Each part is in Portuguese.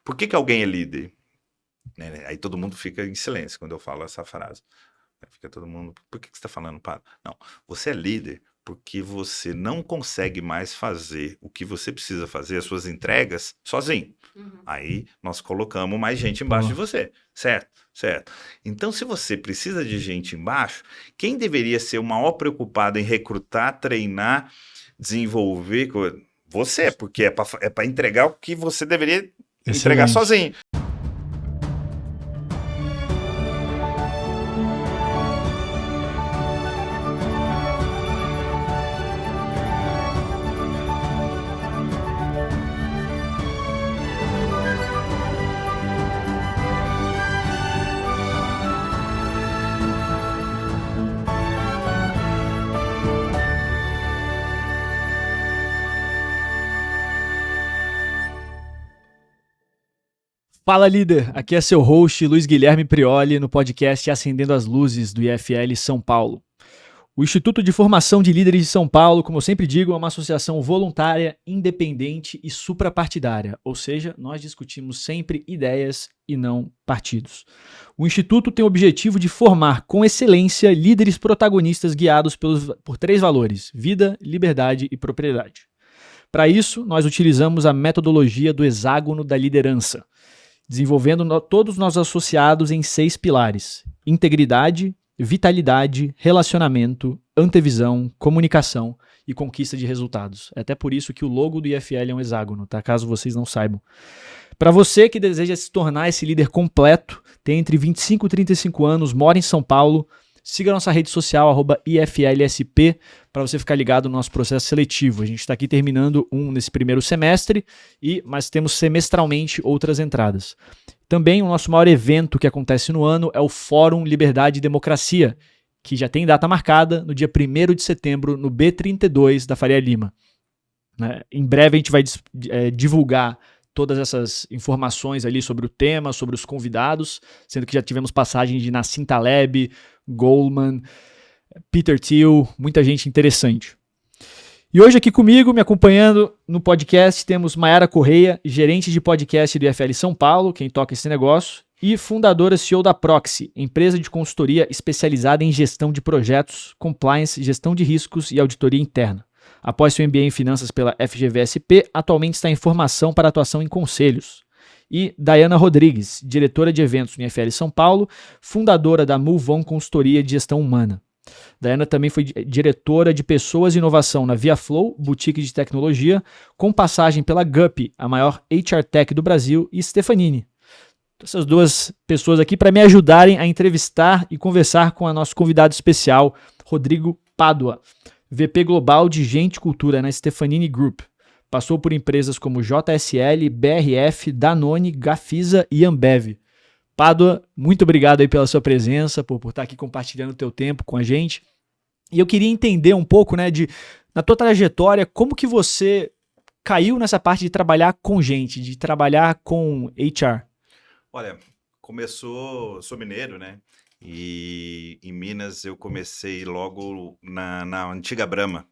Por que alguém é líder? Aí todo mundo fica em silêncio quando eu falo essa frase. Fica todo mundo, por que você está falando, Pado? Não, você é líder porque você não consegue mais fazer o que você precisa fazer, as suas entregas, sozinho. Aí nós colocamos mais gente embaixo de você, certo? Certo. Então, se você precisa de gente embaixo, quem deveria ser o maior preocupado em recrutar, treinar, desenvolver? Você, porque é para entregar o que você deveria entregar sozinho. Fala, líder! Aqui é seu host, Luiz Guilherme Prioli, no podcast Acendendo as Luzes, do IFL São Paulo. O Instituto de Formação de Líderes de São Paulo, como eu sempre digo, é uma associação voluntária, independente e suprapartidária, ou seja, nós discutimos sempre ideias e não partidos. O Instituto tem o objetivo de formar com excelência líderes protagonistas guiados por 3 valores: vida, liberdade e propriedade. Para isso, nós utilizamos a metodologia do hexágono da liderança, desenvolvendo todos nós associados em 6 pilares: integridade, vitalidade, relacionamento, antevisão, comunicação e conquista de resultados. É até por isso que o logo do IFL é um hexágono, tá? Caso vocês não saibam. Para você que deseja se tornar esse líder completo, tem entre 25 e 35 anos, mora em São Paulo, siga nossa rede social, @IFLSP, para você ficar ligado no nosso processo seletivo. A gente está aqui terminando nesse primeiro semestre, mas temos semestralmente outras entradas. Também o nosso maior evento que acontece no ano é o Fórum Liberdade e Democracia, que já tem data marcada no dia 1º de setembro, no B32 da Faria Lima. Em breve a gente vai divulgar todas essas informações ali sobre o tema, sobre os convidados, sendo que já tivemos passagem de Nassim Taleb, Goldman, Peter Thiel, muita gente interessante. E hoje aqui comigo, me acompanhando no podcast, temos Mayara Correia, gerente de podcast do IFL São Paulo, quem toca esse negócio, e fundadora CEO da Proxy, empresa de consultoria especializada em gestão de projetos, compliance, gestão de riscos e auditoria interna. Após seu MBA em Finanças pela FGV-SP, atualmente está em formação para atuação em conselhos. E Dayana Rodrigues, diretora de eventos no IFL São Paulo, fundadora da Move On Consultoria de Gestão Humana. Dayana também foi diretora de Pessoas e Inovação na ViaFlow, boutique de tecnologia, com passagem pela Guppy, a maior HR Tech do Brasil, e Stefanini. Essas 2 pessoas aqui para me ajudarem a entrevistar e conversar com o nosso convidado especial, Rodrigo Pádua, VP Global de Gente e Cultura na Stefanini Group. Passou por empresas como JSL, BRF, Danone, Gafisa e Ambev. Pádua, muito obrigado aí pela sua presença, por estar aqui compartilhando o teu tempo com a gente. E eu queria entender um pouco, na tua trajetória, como que você caiu nessa parte de trabalhar com gente, de trabalhar com HR? Olha, sou mineiro, né? E em Minas eu comecei logo na antiga Brahma,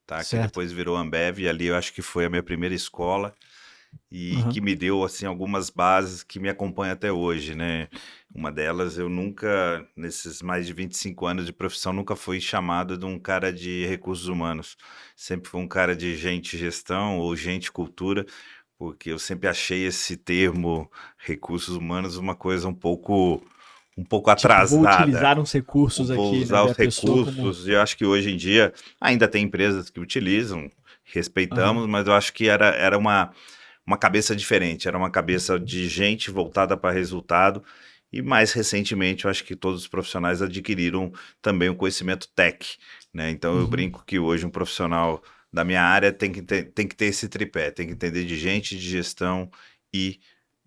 tá? Que depois virou Ambev, e ali eu acho que foi a minha primeira escola e que me deu assim algumas bases que me acompanham até hoje, né? Uma delas, eu nunca, nesses mais de 25 anos de profissão, nunca fui chamado de um cara de recursos humanos. Sempre fui um cara de gente gestão ou gente cultura, porque eu sempre achei esse termo recursos humanos uma coisa um pouco atrasada. Vou utilizar uns recursos aqui. Vou usar os recursos, e eu acho que hoje em dia ainda tem empresas que utilizam, respeitamos, mas eu acho que era uma cabeça diferente, era uma cabeça de gente voltada para resultado, e mais recentemente eu acho que todos os profissionais adquiriram também o conhecimento tech, né? Então eu brinco que hoje um profissional da minha área tem que ter esse tripé, tem que entender de gente, de gestão e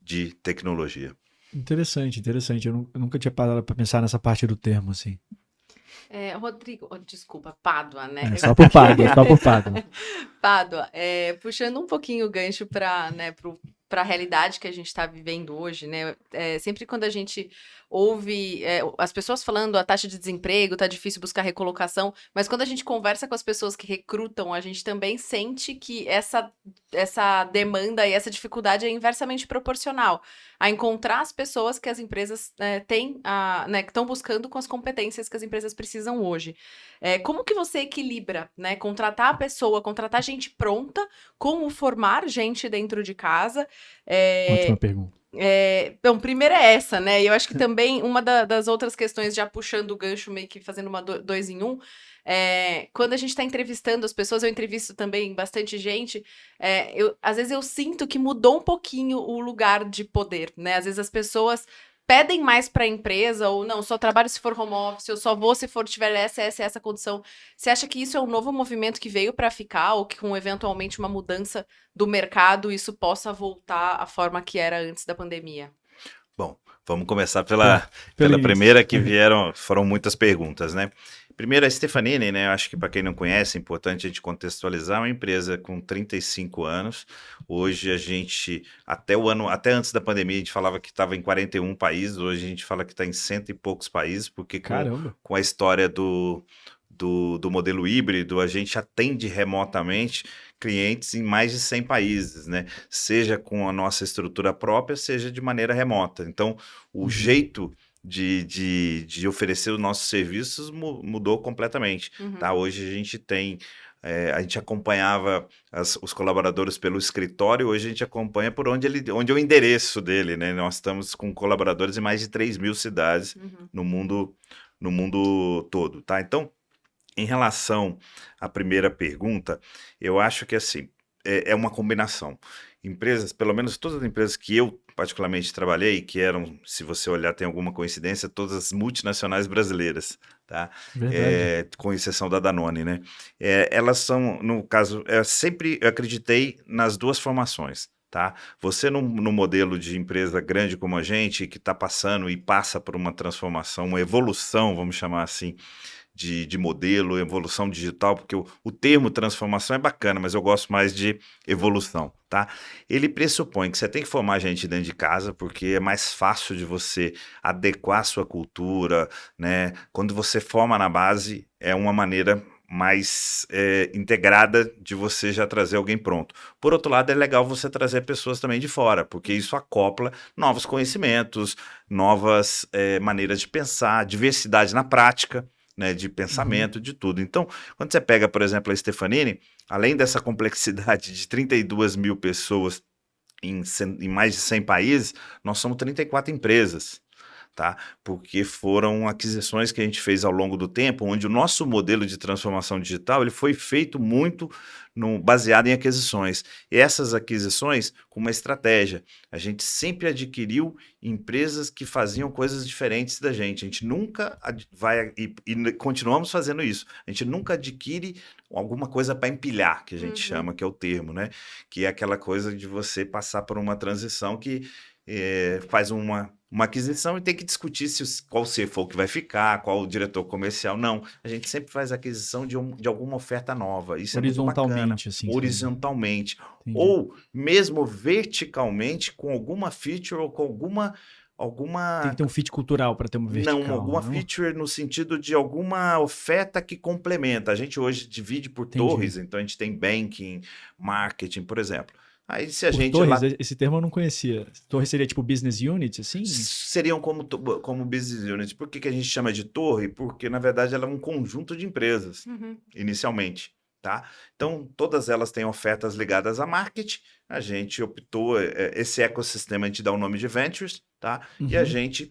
de tecnologia. Interessante. Eu nunca tinha parado para pensar nessa parte do termo, assim. Rodrigo, desculpa, Pádua, né? Só por Pádua. Pádua, puxando um pouquinho o gancho para para a realidade que a gente está vivendo hoje, né? Sempre quando a gente ouve as pessoas falando a taxa de desemprego, tá difícil buscar recolocação, mas quando a gente conversa com as pessoas que recrutam, a gente também sente que essa demanda e essa dificuldade é inversamente proporcional a encontrar as pessoas que as empresas têm, né, que estão buscando com as competências que as empresas precisam hoje. Como que você equilibra, né? Contratar a pessoa, contratar gente pronta, como formar gente dentro de casa. Ótima pergunta. Bom, primeiro é essa, né? E eu acho que também uma das outras questões, já puxando o gancho, meio que fazendo uma dois em um, quando a gente está entrevistando as pessoas, eu entrevisto também bastante gente, às vezes eu sinto que mudou um pouquinho o lugar de poder, né? Às vezes as pessoas pedem mais para a empresa, ou não, só trabalho se for home office, eu só vou se for tiver essa condição. Você acha que isso é um novo movimento que veio para ficar, ou que com eventualmente uma mudança do mercado, isso possa voltar à forma que era antes da pandemia? Bom, vamos começar pela primeira que foram muitas perguntas, né? Primeiro, a Stefanini, né? Acho que para quem não conhece, é importante a gente contextualizar, uma empresa com 35 anos. Hoje a gente, até antes da pandemia, a gente falava que estava em 41 países, hoje a gente fala que está em 100 e poucos países, porque com a história do modelo híbrido, a gente atende remotamente clientes em mais de 100 países, né? Seja com a nossa estrutura própria, seja de maneira remota. Então, o jeito de oferecer os nossos serviços mudou completamente. Tá? Hoje a gente tem... a gente acompanhava os colaboradores pelo escritório, hoje a gente acompanha por onde é o endereço dele, né? Nós estamos com colaboradores em mais de 3.000 cidades no mundo todo, tá? Então, em relação à primeira pergunta, eu acho que assim, é uma combinação. Empresas, pelo menos todas as empresas que eu particularmente trabalhei, que eram, se você olhar, tem alguma coincidência, todas as multinacionais brasileiras, tá? Com exceção da Danone, né? Elas são, no caso, sempre eu acreditei nas duas formações. Tá? Você no modelo de empresa grande como a gente, que está passando e passa por uma transformação, uma evolução, vamos chamar assim, de modelo, evolução digital, porque o termo transformação é bacana, mas eu gosto mais de evolução, tá? Ele pressupõe que você tem que formar gente dentro de casa, porque é mais fácil de você adequar a sua cultura, né? Quando você forma na base, é uma maneira mais integrada de você já trazer alguém pronto. Por outro lado, é legal você trazer pessoas também de fora, porque isso acopla novos conhecimentos, novas maneiras de pensar, diversidade na prática, né, de pensamento, de tudo. Então, quando você pega, por exemplo, a Stefanini, além dessa complexidade de 32 mil pessoas em mais de 100 países, nós somos 34 empresas. Tá? Porque foram aquisições que a gente fez ao longo do tempo, onde o nosso modelo de transformação digital ele foi feito muito baseado em aquisições. E essas aquisições com uma estratégia. A gente sempre adquiriu empresas que faziam coisas diferentes da gente. A gente nunca vai, e continuamos fazendo isso, a gente nunca adquire alguma coisa para empilhar, que a gente chama, que é o termo, né? Que é aquela coisa de você passar por uma transição que faz uma aquisição e tem que discutir qual CFO que vai ficar, qual o diretor comercial. Não, a gente sempre faz aquisição de alguma oferta nova. Isso horizontalmente, é muito bacana. Assim. Horizontalmente. Ou mesmo verticalmente, com alguma feature ou com alguma... Tem que ter um fit cultural para ter uma vertical. Não, alguma feature no sentido de alguma oferta que complementa. A gente hoje divide por torres, então a gente tem banking, marketing, por exemplo. Aí se a gente torres, esse termo eu não conhecia. Torre seria tipo business unit, assim? Seriam como business unit. Por que a gente chama de torre? Porque, na verdade, ela é um conjunto de empresas, inicialmente. Tá? Então, todas elas têm ofertas ligadas a marketing. A gente optou, esse ecossistema a gente dá o nome de Ventures, tá? E a gente,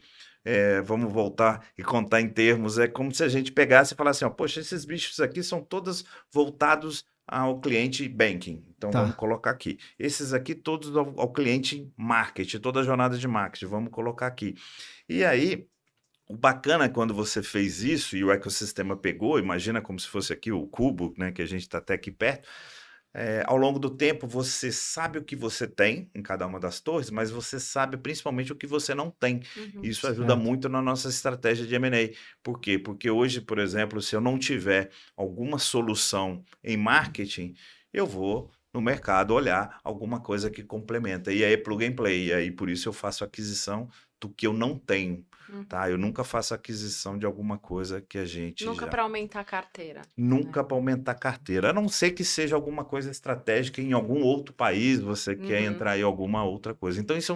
vamos voltar e contar em termos, é como se a gente pegasse e falasse, poxa, esses bichos aqui são todos voltados ao cliente banking. Então, vamos colocar aqui. Esses aqui todos ao cliente marketing, toda a jornada de marketing, vamos colocar aqui. E aí, o bacana é quando você fez isso e o ecossistema pegou, imagina como se fosse aqui o cubo, né, que a gente está até aqui perto, ao longo do tempo você sabe o que você tem em cada uma das torres, mas você sabe principalmente o que você não tem. Isso ajuda muito na nossa estratégia de M&A. Por quê? Porque hoje, por exemplo, se eu não tiver alguma solução em marketing, eu vou no mercado olhar alguma coisa que complementa. E aí é plug and play. E aí por isso eu faço aquisição do que eu não tenho. Tá? Eu nunca faço aquisição de alguma coisa que a gente Nunca para aumentar a carteira. Nunca para aumentar a carteira, a não ser que seja alguma coisa estratégica em algum outro país, você quer entrar em alguma outra coisa. Então, isso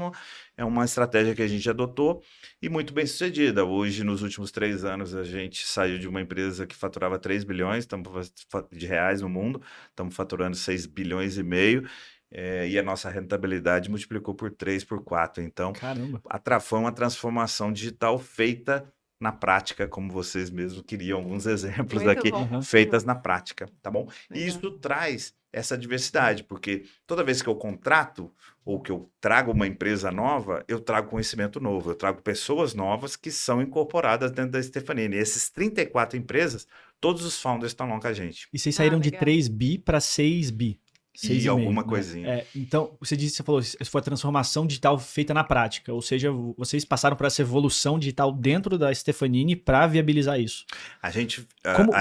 é uma estratégia que a gente adotou e muito bem sucedida. Hoje, nos últimos 3 anos, a gente saiu de uma empresa que faturava 3 bilhões de reais no mundo, estamos faturando 6 bilhões e meio. E a nossa rentabilidade multiplicou por 3, por 4. Então, Caramba. foi uma transformação digital feita na prática, como vocês mesmos queriam alguns exemplos Muito aqui, bom. feitas na prática, tá bom? E Legal. isso traz essa diversidade, porque toda vez que eu contrato ou que eu trago uma empresa nova, eu trago conhecimento novo, eu trago pessoas novas que são incorporadas dentro da Stefanini. E esses 34 empresas, todos os founders estão lá com a gente. E vocês saíram de legal. 3 bi para 6 bi. E alguma né? coisinha. Então, você falou, isso foi a transformação digital feita na prática, ou seja, vocês passaram por essa evolução digital dentro da Stefanini para viabilizar isso. A gente,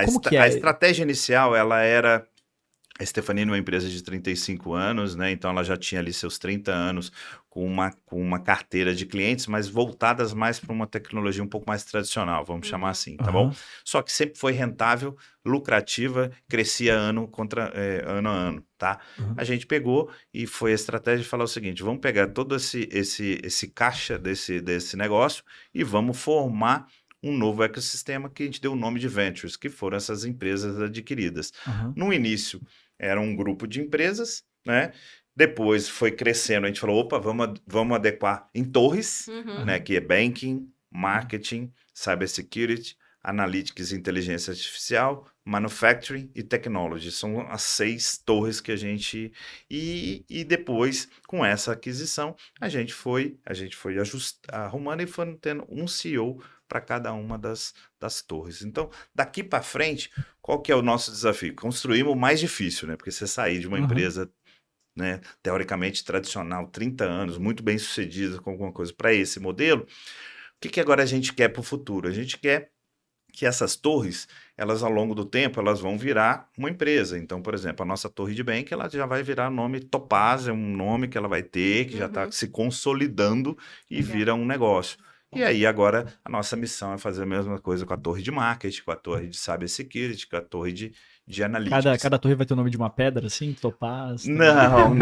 Como que é? A estratégia inicial, ela era... A Stefanini é uma empresa de 35 anos, né? Então ela já tinha ali seus 30 anos com uma carteira de clientes, mas voltadas mais para uma tecnologia um pouco mais tradicional, vamos chamar assim, tá bom? Só que sempre foi rentável, lucrativa, crescia ano a ano, tá? A gente pegou e foi a estratégia de falar o seguinte, vamos pegar todo esse caixa desse negócio e vamos formar um novo ecossistema que a gente deu o nome de Ventures, que foram essas empresas adquiridas. No início, era um grupo de empresas, né? Depois foi crescendo, a gente falou, opa, vamos adequar em torres, né? Que é banking, marketing, cybersecurity, analytics e inteligência artificial, manufacturing e technology. São as 6 torres que a gente... E depois, com essa aquisição, a gente foi arrumando e foi tendo um CEO para cada uma das torres. Então, daqui para frente, qual que é o nosso desafio? Construímos o mais difícil, né? Porque você sair de uma empresa, né, teoricamente tradicional, 30 anos, muito bem sucedida com alguma coisa, para esse modelo, o que agora a gente quer para o futuro? A gente quer que essas torres, elas ao longo do tempo, elas vão virar uma empresa. Então, por exemplo, a nossa torre de bank, ela já vai virar nome Topaz, é um nome que ela vai ter, que já está se consolidando e vira um negócio. E aí agora a nossa missão é fazer a mesma coisa com a torre de marketing, com a torre de cybersecurity, com a torre de analytics. Cada torre vai ter o nome de uma pedra, assim? Topaz? Não.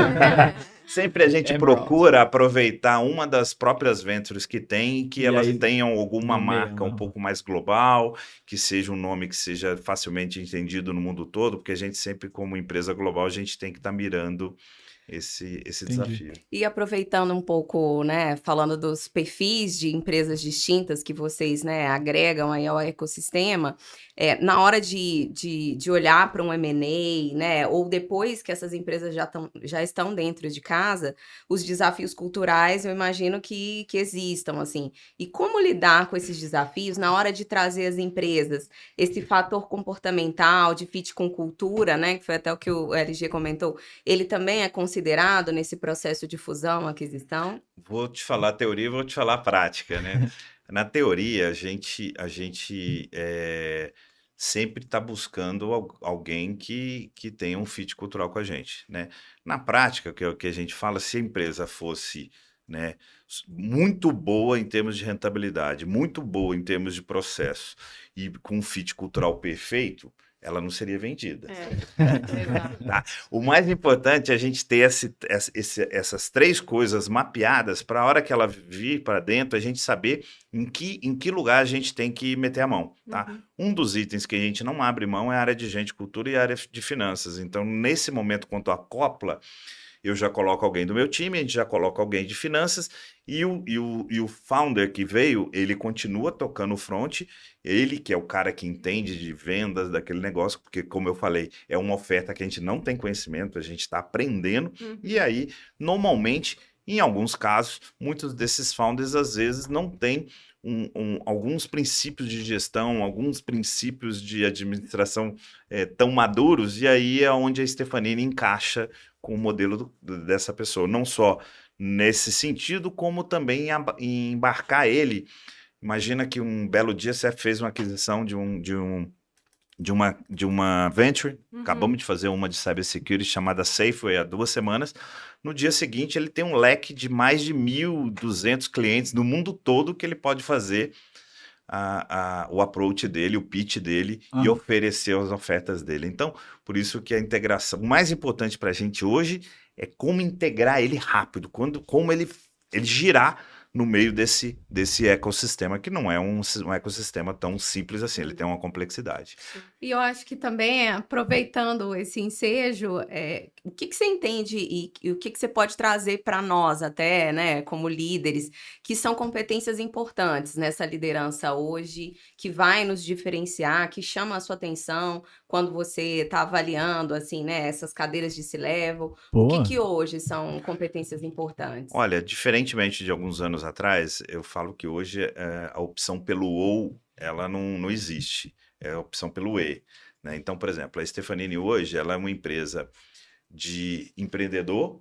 Sempre a gente procura aproveitar uma das próprias ventures que tem, que elas tenham alguma marca um pouco mais global, que seja um nome que seja facilmente entendido no mundo todo, porque a gente sempre, como empresa global, a gente tem que estar mirando esse desafio. E aproveitando um pouco, né, falando dos perfis de empresas distintas que vocês, né, agregam aí ao ecossistema, na hora de olhar para um M&A, né, ou depois que essas empresas já estão dentro de casa, os desafios culturais eu imagino que existam, assim. E como lidar com esses desafios na hora de trazer as empresas? Esse fator comportamental, de fit com cultura, né, que foi até o que o LG comentou, ele também é considerado nesse processo de fusão, aquisição? Vou te falar a teoria e vou te falar a prática, né? Na teoria, a gente sempre está buscando alguém que tenha um fit cultural com a gente, né? Na prática, que é o que a gente fala, se a empresa fosse, né, muito boa em termos de rentabilidade, muito boa em termos de processo e com um fit cultural perfeito, ela não seria vendida. Tá? O mais importante é a gente ter essas 3 coisas mapeadas para a hora que ela vir para dentro, a gente saber em que lugar a gente tem que meter a mão. Tá? Um dos itens que a gente não abre mão é a área de gente, cultura e a área de finanças. Então, nesse momento, quanto acopla, eu já coloco alguém do meu time, a gente já coloca alguém de finanças e o founder que veio, ele continua tocando o front, ele que é o cara que entende de vendas daquele negócio, porque como eu falei, é uma oferta que a gente não tem conhecimento, a gente está aprendendo, e aí, normalmente, em alguns casos, muitos desses founders às vezes não têm alguns princípios de gestão, alguns princípios de administração tão maduros, e aí é onde a Stefanini encaixa com o modelo dessa pessoa, não só nesse sentido, como também em embarcar ele. Imagina que um belo dia você fez uma aquisição de de uma venture, Uhum. acabamos de fazer uma de cybersecurity chamada Safeway há 2 semanas. No dia seguinte, ele tem um leque de mais de 1.200 clientes do mundo todo que ele pode fazer o approach dele, o pitch dele e oferecer as ofertas dele. Então, por isso que a integração, o mais importante para a gente hoje é como integrar ele rápido, como ele girar no meio desse ecossistema, que não é um ecossistema tão simples assim, ele tem uma complexidade. E eu acho que também, aproveitando esse ensejo, o que você entende e o que você pode trazer para nós até, né, como líderes, que são competências importantes nessa liderança hoje, que vai nos diferenciar, que chama a sua atenção quando você está avaliando, assim, né, essas cadeiras de C-Level. O que hoje são competências importantes? Olha, diferentemente de alguns anos atrás, eu falo que hoje a opção pelo ou, ela não existe. É a opção pelo E. Né? Então, por exemplo, a Stefanini hoje, ela é uma empresa de empreendedor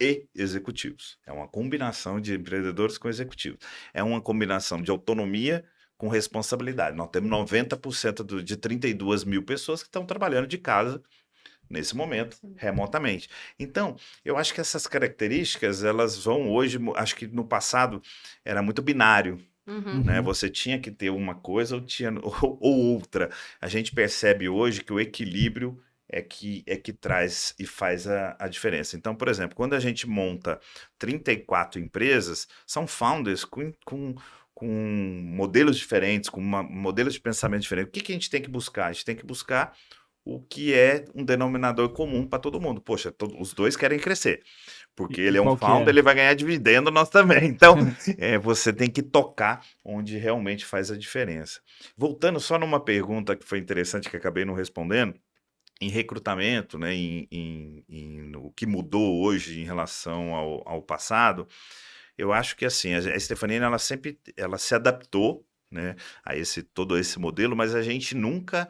e executivos. É uma combinação de empreendedores com executivos. É uma combinação de autonomia com responsabilidade. Nós temos 90% de 32 mil pessoas que estão trabalhando de casa nesse momento, remotamente. Então, eu acho que essas características, elas vão hoje, acho que no passado era muito binário, né? Você tinha que ter uma coisa ou outra. A gente percebe hoje que o equilíbrio é que traz e faz a diferença. Então, por exemplo, quando a gente monta 34 empresas, são founders com modelos diferentes, com modelos de pensamento diferentes. O que a gente tem que buscar? A gente tem que buscar o que é um denominador comum para todo mundo. Poxa, os dois querem crescer, porque ele é um founder, ele vai ganhar dividendo, nós também. Então, você tem que tocar onde realmente faz a diferença. Voltando só numa pergunta que foi interessante, que acabei não respondendo, em recrutamento, né, o que mudou hoje em relação ao passado, eu acho que assim, a Stefanini, ela se adaptou, né, a todo esse modelo, mas a gente nunca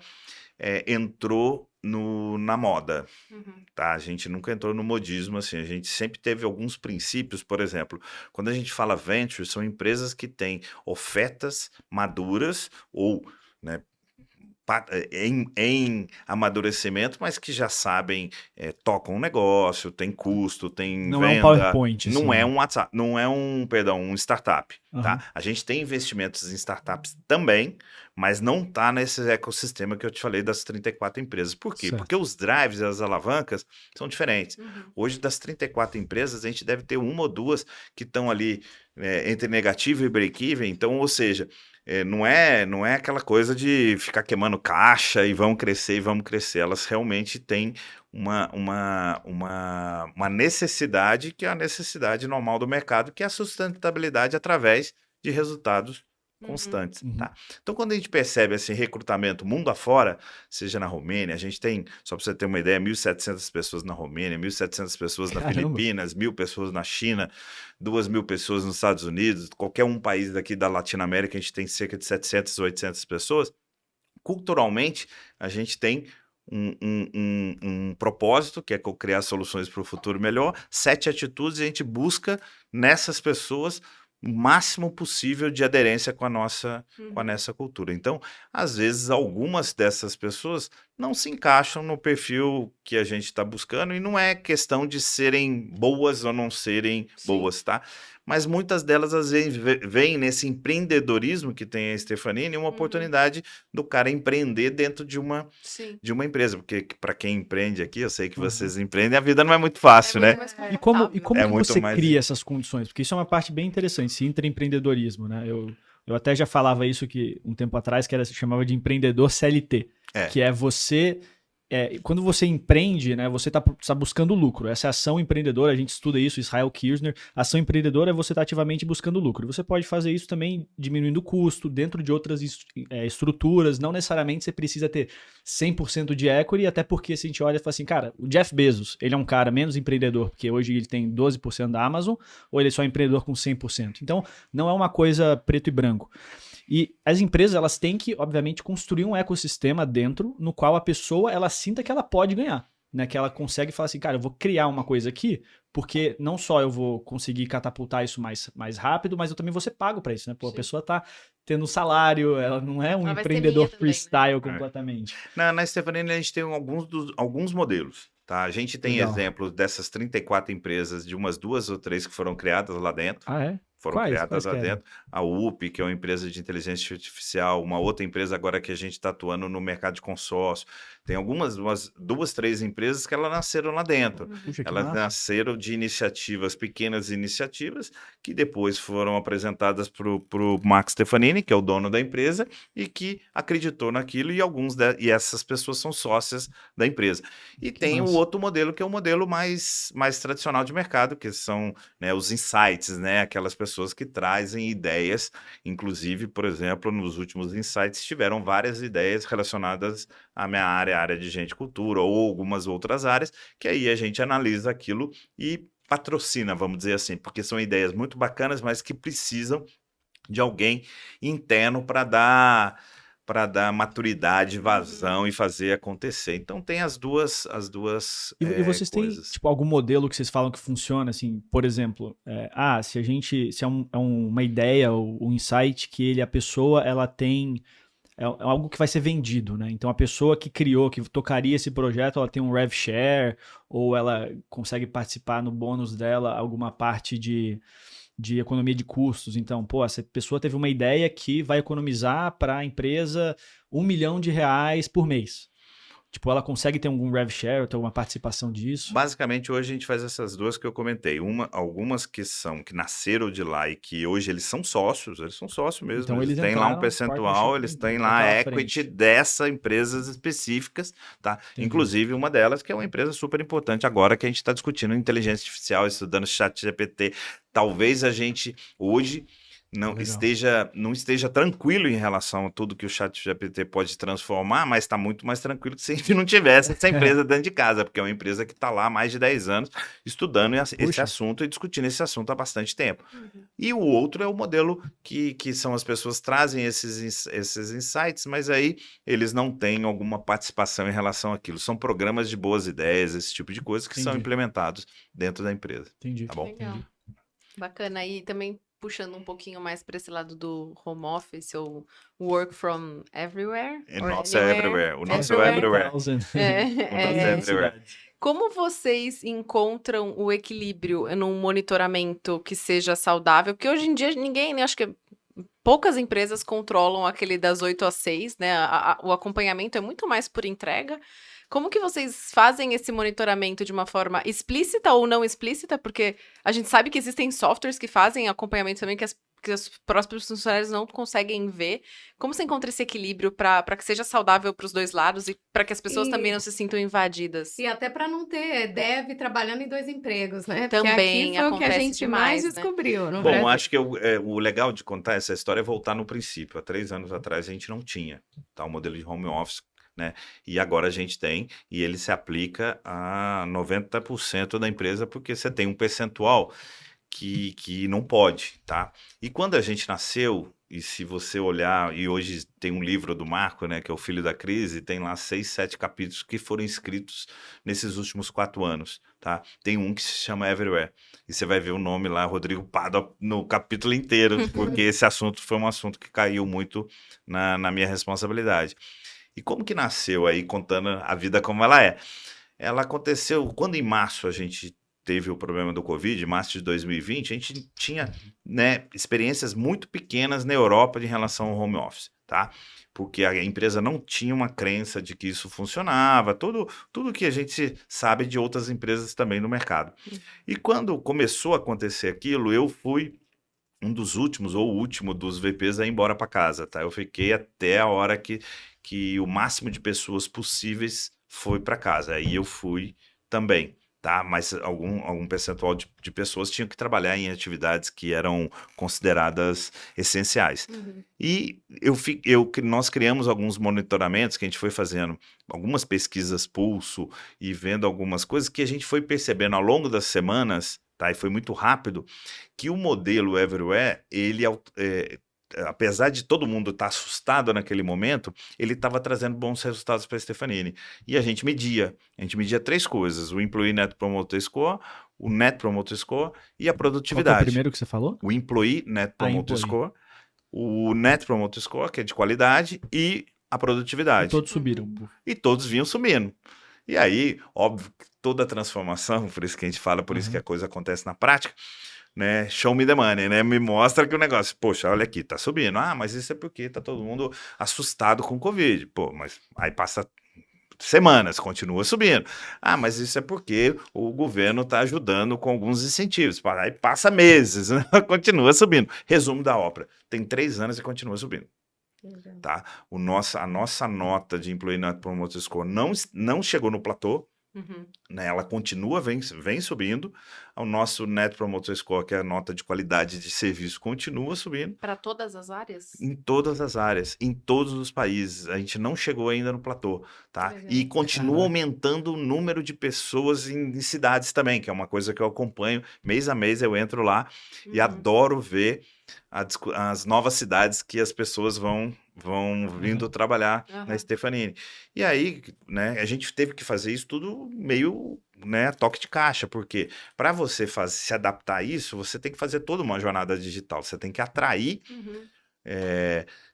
entrou na moda, tá? A gente nunca entrou no modismo, assim, a gente sempre teve alguns princípios, por exemplo, quando a gente fala venture, são empresas que têm ofertas maduras ou, né, em amadurecimento, mas que já sabem, tocam um negócio, tem custo, tem não venda. É um PowerPoint. Não é um WhatsApp, não é um startup. Tá? A gente tem investimentos em startups também, mas não está nesse ecossistema que eu te falei das 34 empresas. Por quê? Certo. Porque os drives e as alavancas são diferentes. Hoje, das 34 empresas, a gente deve ter uma ou duas que estão ali entre negativo e break-even. Então, ou seja, não é aquela coisa de ficar queimando caixa e vamos crescer. Elas realmente têm uma necessidade, que é a necessidade normal do mercado, que é a sustentabilidade através de resultados constantes. Tá? Então, quando a gente percebe esse recrutamento mundo afora, seja na Romênia, a gente tem, só para você ter uma ideia, 1.700 pessoas na Romênia, 1.700 pessoas na Filipinas, 1.000 pessoas na China, 2.000 pessoas nos Estados Unidos, qualquer um país daqui da Latinoamérica, a gente tem cerca de 700, 800 pessoas. Culturalmente, a gente tem um propósito, que é criar soluções para o futuro melhor, 7 atitudes, e a gente busca nessas pessoas o máximo possível de aderência com a nossa cultura. Então, às vezes, algumas dessas pessoas não se encaixam no perfil que a gente está buscando, e não é questão de serem boas ou não serem boas, tá? Mas muitas delas, às vezes, veem nesse empreendedorismo que tem a Stefanini uma oportunidade do cara empreender dentro de uma empresa. Porque, para quem empreende aqui, eu sei que vocês empreendem, a vida não é muito fácil, né? E como que você cria essas condições? Porque isso é uma parte bem interessante, esse intraempreendedorismo, né? Eu até já falava isso um tempo atrás, que se chamava de empreendedor CLT, que é você... quando você empreende, né, você está buscando lucro. Essa é ação empreendedora, a gente estuda isso, Israel Kirzner. Ação empreendedora é você estar ativamente buscando lucro. Você pode fazer isso também diminuindo o custo, dentro de outras estruturas. Não necessariamente você precisa ter 100% de equity, até porque se a gente olha e fala assim, cara, o Jeff Bezos, ele é um cara menos empreendedor, porque hoje ele tem 12% da Amazon, ou ele é só empreendedor com 100%. Então, não é uma coisa preto e branco. E as empresas, elas têm que, obviamente, construir um ecossistema dentro no qual a pessoa, ela sinta que ela pode ganhar, né? Que ela consegue falar assim, cara, eu vou criar uma coisa aqui porque não só eu vou conseguir catapultar isso mais rápido, mas eu também vou ser pago para isso, né? Pô, a pessoa tá tendo salário, ela não é um Ela vai ser empreendedor minha também, né? freestyle completamente. Na Stefanini a gente tem alguns modelos, tá? A gente tem Legal. exemplos dessas 34 empresas, de umas 2 ou 3 que foram criadas lá dentro. Ah, é? Foram Quais criadas lá que eram? dentro. A UP, que é uma empresa de inteligência artificial, uma outra empresa agora que a gente está atuando no mercado de consórcio. Tem umas 2, 3 empresas que elas nasceram lá dentro. Puxa, que Elas massa. nasceram de iniciativas, pequenas iniciativas, que depois foram apresentadas para o Max Stefanini, que é o dono da empresa, e que acreditou naquilo, e essas pessoas são sócias da empresa. E Que tem o massa. outro modelo, que é o modelo mais tradicional de mercado, que são, né, os insights, né, aquelas pessoas que trazem ideias, inclusive, por exemplo, nos últimos insights tiveram várias ideias relacionadas à minha área de gente e cultura, ou algumas outras áreas, que aí a gente analisa aquilo e patrocina, vamos dizer assim, porque são ideias muito bacanas, mas que precisam de alguém interno para dar maturidade, vazão e fazer acontecer. Então tem as duas E vocês têm, coisas. tipo, algum modelo que vocês falam que funciona, assim, por exemplo, se é uma ideia ou um insight que a pessoa, ela tem, é algo que vai ser vendido, né? Então a pessoa que criou, que tocaria esse projeto, ela tem um rev share, ou ela consegue participar no bônus dela, alguma parte de economia de custos. Então, pô, essa pessoa teve uma ideia que vai economizar para a empresa R$1 milhão por mês. Tipo, ela consegue ter algum rev share, ou ter uma participação disso? Basicamente, hoje a gente faz essas duas que eu comentei. Algumas que nasceram de lá e que hoje eles são sócios mesmo. Então, eles eles têm lá um entraram percentual, partnership, eles têm então, lá a naquela equity frente. dessas empresas específicas, tá? Entendi. Inclusive uma delas que é uma empresa super importante agora que a gente está discutindo inteligência artificial, estudando ChatGPT. Talvez a gente hoje não esteja tranquilo em relação a tudo que o ChatGPT pode transformar, mas está muito mais tranquilo que se a gente não tivesse essa empresa dentro de casa, porque é uma empresa que está lá há mais de 10 anos estudando esse assunto e discutindo esse assunto há bastante tempo. E o outro é o modelo que são as pessoas trazem esses insights, mas aí eles não têm alguma participação em relação àquilo. São programas de boas ideias, esse tipo de coisa que são implementados dentro da empresa. Entendi. Tá bom? Legal. Bacana. E também puxando um pouquinho mais para esse lado do home office ou work from everywhere. O nosso é everywhere. O nosso é everywhere. É. Everywhere. Como vocês encontram o equilíbrio num monitoramento que seja saudável? Porque hoje em dia ninguém, né, acho que poucas empresas controlam aquele das 8 às 6, né? O acompanhamento é muito mais por entrega. Como que vocês fazem esse monitoramento de uma forma explícita ou não explícita? Porque a gente sabe que existem softwares que fazem acompanhamento também que os próprios funcionários não conseguem ver. Como você encontra esse equilíbrio para que seja saudável para os dois lados e para que as pessoas também não se sintam invadidas? E até para não ter dev trabalhando em 2 empregos, né? Também porque aqui foi o que a acontece gente demais, mais né? descobriu. No Bom, Brasil. acho que o legal de contar essa história é voltar no princípio. Há 3 anos atrás a gente não tinha, tá, o modelo de home office, né? E agora a gente tem, e ele se aplica a 90% da empresa, porque você tem um percentual que não pode, tá? E quando a gente nasceu, e se você olhar, e hoje tem um livro do Marco, né, que é o Filho da Crise, tem lá 6, 7 capítulos que foram escritos nesses últimos 4 anos, tá? Tem um que se chama Everywhere, e você vai ver o nome lá, Rodrigo Pádua, no capítulo inteiro, porque esse assunto foi um assunto que caiu muito na minha responsabilidade. E como que nasceu aí, contando a vida como ela é? Ela aconteceu quando em março a gente teve o problema do Covid, março de 2020, a gente tinha, né, experiências muito pequenas na Europa em relação ao home office, tá? Porque a empresa não tinha uma crença de que isso funcionava, tudo que a gente sabe de outras empresas também no mercado. E quando começou a acontecer aquilo, eu fui um dos últimos, ou o último dos VPs a ir embora para casa, tá? Eu fiquei até a hora que o máximo de pessoas possíveis foi para casa. Aí eu fui também, tá? Mas algum percentual de pessoas tinham que trabalhar em atividades que eram consideradas essenciais. E nós criamos alguns monitoramentos que a gente foi fazendo, algumas pesquisas pulso e vendo algumas coisas que a gente foi percebendo ao longo das semanas, tá? E foi muito rápido, que o modelo Everywhere, ele apesar de todo mundo estar assustado naquele momento, ele estava trazendo bons resultados para a Stefanini. E a gente media 3 coisas: o Employee Net Promoter Score, o Net Promoter Score e a Qual que é o produtividade. primeiro que você falou? O Employee Net Promoter Employee. Score, o Net Promoter Score, que é de qualidade, e a E produtividade. todos subiram. E todos vinham subindo. E aí, óbvio, que toda a transformação, por isso que a gente fala, por isso que a coisa acontece na prática, né? Show me the money, né? Me mostra que o negócio, poxa, olha aqui, tá subindo. Ah, mas isso é porque tá todo mundo assustado com o Covid. Pô, mas aí passa semanas, continua subindo. Ah, mas isso é porque o governo está ajudando com alguns incentivos. Aí passa meses, né? Continua subindo. Resumo da ópera: tem 3 anos e continua subindo. Tá? A nossa nota de Employee Net Promoter Score não chegou no platô, né? Ela continua, vem subindo. O nosso Net Promoter Score, que é a nota de qualidade de serviço, continua subindo. Para todas as áreas? Em todas as áreas, em todos os países. A gente não chegou ainda no platô, tá? E continua aumentando o número de pessoas em cidades também, que é uma coisa que eu acompanho. Mês a mês eu entro lá e adoro ver as novas cidades que as pessoas vão vindo trabalhar na Stefanini. E aí, né, a gente teve que fazer isso tudo meio, né, toque de caixa, porque para você se adaptar a isso, você tem que fazer toda uma jornada digital. Você tem que atrair,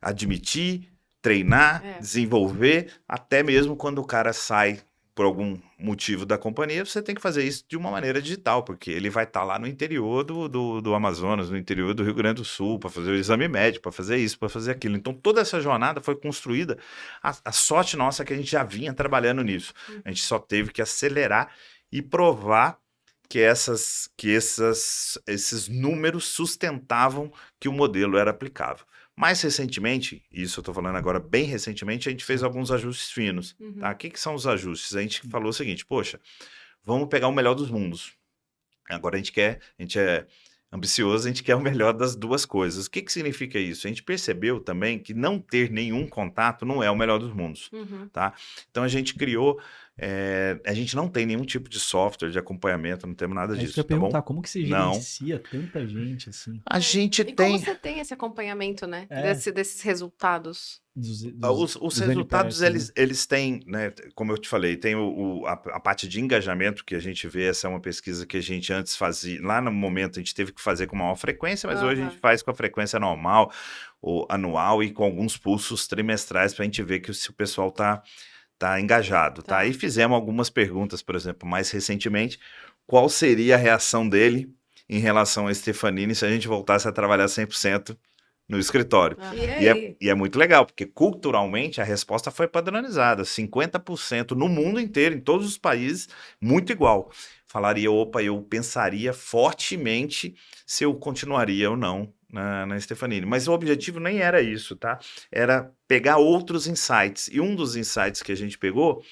admitir, treinar, desenvolver, até mesmo quando o cara sai por algum motivo da companhia, você tem que fazer isso de uma maneira digital, porque ele vai estar lá no interior do Amazonas, no interior do Rio Grande do Sul, para fazer o exame médico, para fazer isso, para fazer aquilo. Então, toda essa jornada foi construída. A sorte nossa é que a gente já vinha trabalhando nisso. A gente só teve que acelerar e provar que esses números sustentavam que o modelo era aplicável. Mais recentemente, isso eu estou falando agora bem recentemente, a gente fez alguns ajustes finos. Tá? O que são os ajustes? A gente falou o seguinte: poxa, vamos pegar o melhor dos mundos. Agora a gente é ambicioso, a gente quer o melhor das duas coisas. O que significa isso? A gente percebeu também que não ter nenhum contato não é o melhor dos mundos. Tá? Então a gente criou, a gente não tem nenhum tipo de software de acompanhamento, não temos nada disso. Isso que eu ia perguntar, como que você gerencia tanta gente assim? A gente e tem... como você tem esse acompanhamento, né? Desses resultados? Os resultados, NPS, eles têm, né, como eu te falei, tem a parte de engajamento que a gente vê. Essa é uma pesquisa que a gente antes fazia, lá no momento a gente teve que fazer com maior frequência, mas hoje a gente faz com a frequência normal, ou anual, e com alguns pulsos trimestrais para a gente ver que se o pessoal tá engajado, tá? E fizemos algumas perguntas, por exemplo, mais recentemente: qual seria a reação dele em relação a Stefanini se a gente voltasse a trabalhar 100% no escritório? E é muito legal, porque culturalmente a resposta foi padronizada, 50% no mundo inteiro, em todos os países, muito igual. Falaria: opa, eu pensaria fortemente se eu continuaria ou não na Stefanini. Mas o objetivo nem era isso, tá? Era pegar outros insights. E um dos insights que a gente pegou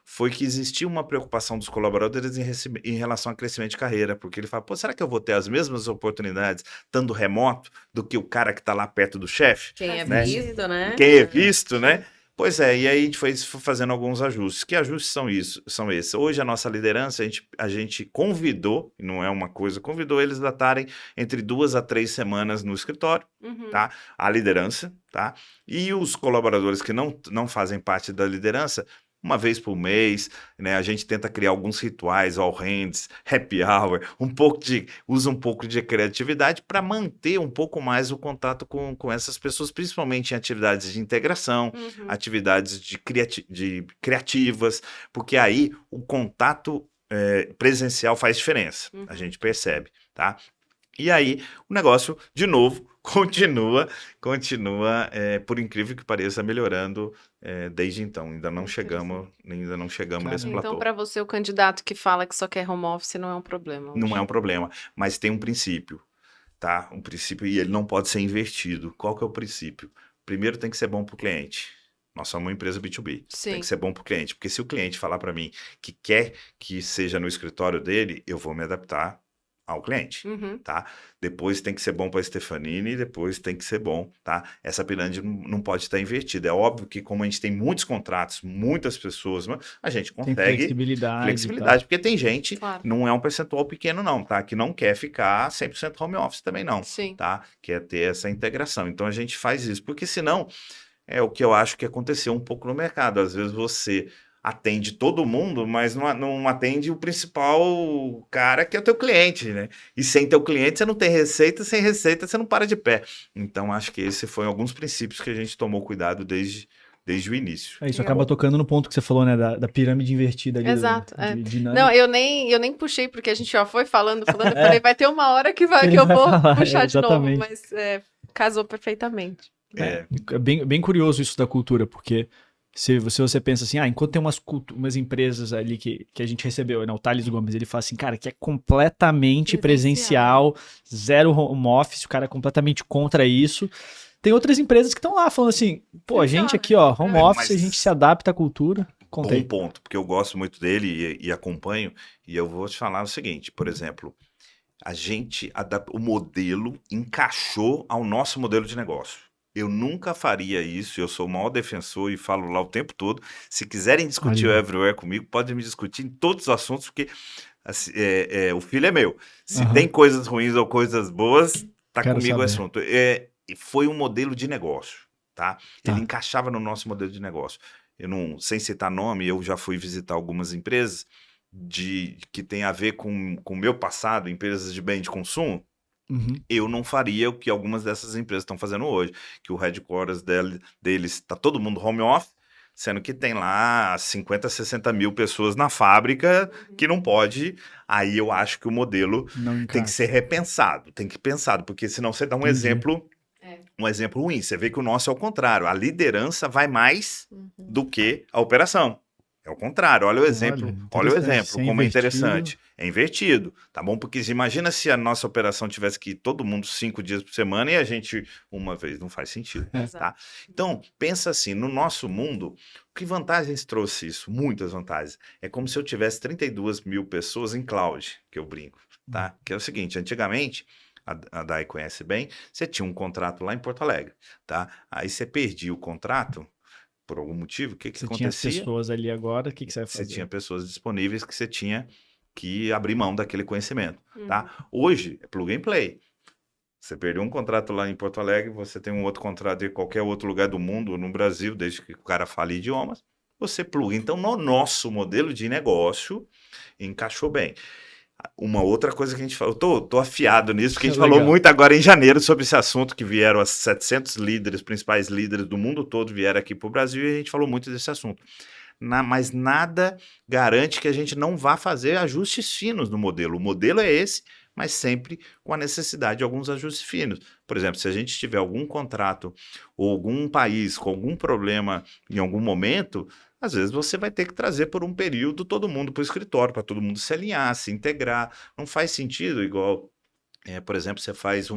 foi que existia uma preocupação dos colaboradores em relação a crescimento de carreira, porque ele fala: pô, será que eu vou ter as mesmas oportunidades estando remoto do que o cara que está lá perto do chefe? Quem é né? visto, né? Quem é visto, né? Pois é, e aí a gente foi fazendo alguns ajustes. Que ajustes são esses? Hoje a nossa liderança, a gente convidou, não é uma coisa, convidou eles a estarem entre 2 a 3 semanas no escritório, tá? A liderança, tá? E os colaboradores que não fazem parte da liderança, uma vez por mês, né? A gente tenta criar alguns rituais, all hands, happy hour, usa um pouco de criatividade para manter um pouco mais o contato com essas pessoas, principalmente em atividades de integração, atividades de criativas, porque aí o contato presencial faz diferença, a gente percebe, tá? E aí o negócio, de novo, continua, por incrível que pareça, melhorando desde então. Ainda não chegamos nesse platô. Então, para você, o candidato que fala que só quer home office não é um problema. Não é um problema, mas tem um princípio, tá? Um princípio, e ele não pode ser invertido. Qual que é o princípio? Primeiro, tem que ser bom para o cliente. Nós somos uma empresa B2B. Sim. Tem que ser bom para o cliente, porque se o cliente falar para mim que quer que seja no escritório dele, eu vou me adaptar ao cliente, Uhum. tá? Depois tem que ser bom para a Stefanini, depois tem que ser bom, tá? Essa pirâmide não pode estar invertida. É óbvio que como a gente tem muitos contratos, muitas pessoas, a gente Tem consegue flexibilidade e tal. porque tem gente, Claro. não é um percentual pequeno não, tá? Que não quer ficar 100% home office também não, Sim. tá? Quer ter essa integração. Então a gente faz isso, porque senão é o que eu acho que aconteceu um pouco no mercado. Às vezes você atende todo mundo, mas não atende o principal cara que é o teu cliente, né? E sem teu cliente você não tem receita, sem receita você não para de pé. Então acho que esse foi alguns princípios que a gente tomou cuidado desde o início. Isso Legal. acaba tocando no ponto que você falou, né? Da pirâmide invertida ali. Exato, De dinâmica. Não, eu nem puxei, porque a gente já foi falando, eu falei, vai ter uma hora que Ele eu vai vou falar, puxar de novo, exatamente. mas casou perfeitamente. É bem curioso isso da cultura, porque se você pensa assim, enquanto tem umas empresas ali que a gente recebeu, né, o Thales Gomes, ele fala assim, cara, que é completamente presencial, zero home office, o cara é completamente contra isso. Tem outras empresas que estão lá falando assim, pô, a gente aqui, ó, home office, a gente se adapta à cultura. Contei. Bom ponto, porque eu gosto muito dele e acompanho, e eu vou te falar o seguinte, por exemplo, o modelo encaixou ao nosso modelo de negócio. Eu nunca faria isso, eu sou o maior defensor e falo lá o tempo todo. Se quiserem discutir o Everywhere comigo, podem me discutir em todos os assuntos, porque assim, o filho é meu. Se tem coisas ruins ou coisas boas, tá Quero comigo o saber. assunto. Foi um modelo de negócio, tá? Ele encaixava no nosso modelo de negócio. Sem citar nome, eu já fui visitar algumas empresas que tem a ver com o meu passado, empresas de bem de consumo. Eu não faria o que algumas dessas empresas estão fazendo hoje, que o headquarters deles está todo mundo home office, sendo que tem lá 50, 60 mil pessoas na fábrica que não pode. Aí eu acho que o modelo tem que ser repensado, porque senão você dá um exemplo ruim. Você vê que o nosso é o contrário, a liderança vai mais do que a operação. É o contrário, olha o exemplo, como é interessante. É invertido, tá bom? Porque imagina se a nossa operação tivesse que ir todo mundo 5 dias por semana e a gente uma vez, não faz sentido, tá? Então, pensa assim, no nosso mundo, que vantagens trouxe isso? Muitas vantagens. É como se eu tivesse 32 mil pessoas em cloud, que eu brinco, tá? Que é o seguinte, antigamente, a Dai conhece bem, você tinha um contrato lá em Porto Alegre, tá? Aí você perdia o contrato, por algum motivo, o que acontecia? Você tinha pessoas ali agora, o que você vai fazer? Você tinha pessoas disponíveis que você tinha que abrir mão daquele conhecimento, tá? Hoje, é plug and play. Você perdeu um contrato lá em Porto Alegre, você tem um outro contrato em qualquer outro lugar do mundo, no Brasil, desde que o cara fale idiomas, você pluga. Então, no nosso modelo de negócio, encaixou bem. Uma outra coisa que a gente falou, eu tô afiado nisso, porque a gente falou muito agora em janeiro sobre esse assunto, que vieram as 700 principais líderes do mundo todo, vieram aqui para o Brasil e a gente falou muito desse assunto. Mas nada garante que a gente não vá fazer ajustes finos no modelo. O modelo é esse, mas sempre com a necessidade de alguns ajustes finos. Por exemplo, se a gente tiver algum contrato ou algum país com algum problema em algum momento, às vezes você vai ter que trazer por um período todo mundo para o escritório, para todo mundo se alinhar, se integrar. Não faz sentido igual, por exemplo, você faz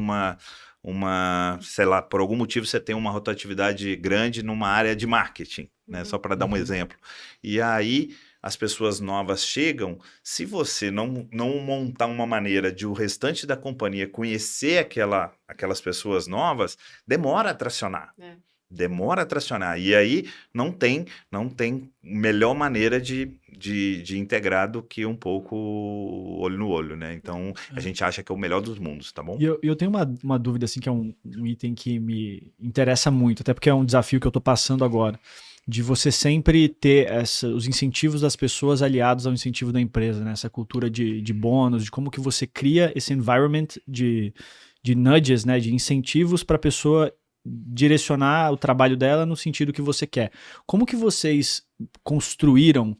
sei lá, por algum motivo você tem uma rotatividade grande numa área de marketing, né? Só para dar um exemplo. E aí as pessoas novas chegam, se você não montar uma maneira de o restante da companhia conhecer aquelas pessoas novas, demora a tracionar. Demora a tracionar. E aí não tem melhor maneira de integrar do que um pouco olho no olho, né? Então, a gente acha que é o melhor dos mundos, tá bom? E eu tenho uma dúvida, assim, que é um item que me interessa muito, até porque é um desafio que eu tô passando agora, de você sempre ter os incentivos das pessoas aliados ao incentivo da empresa, né? Essa cultura de bônus, de como que você cria esse environment de nudges, né? De incentivos para a pessoa direcionar o trabalho dela no sentido que você quer. Como que vocês construíram,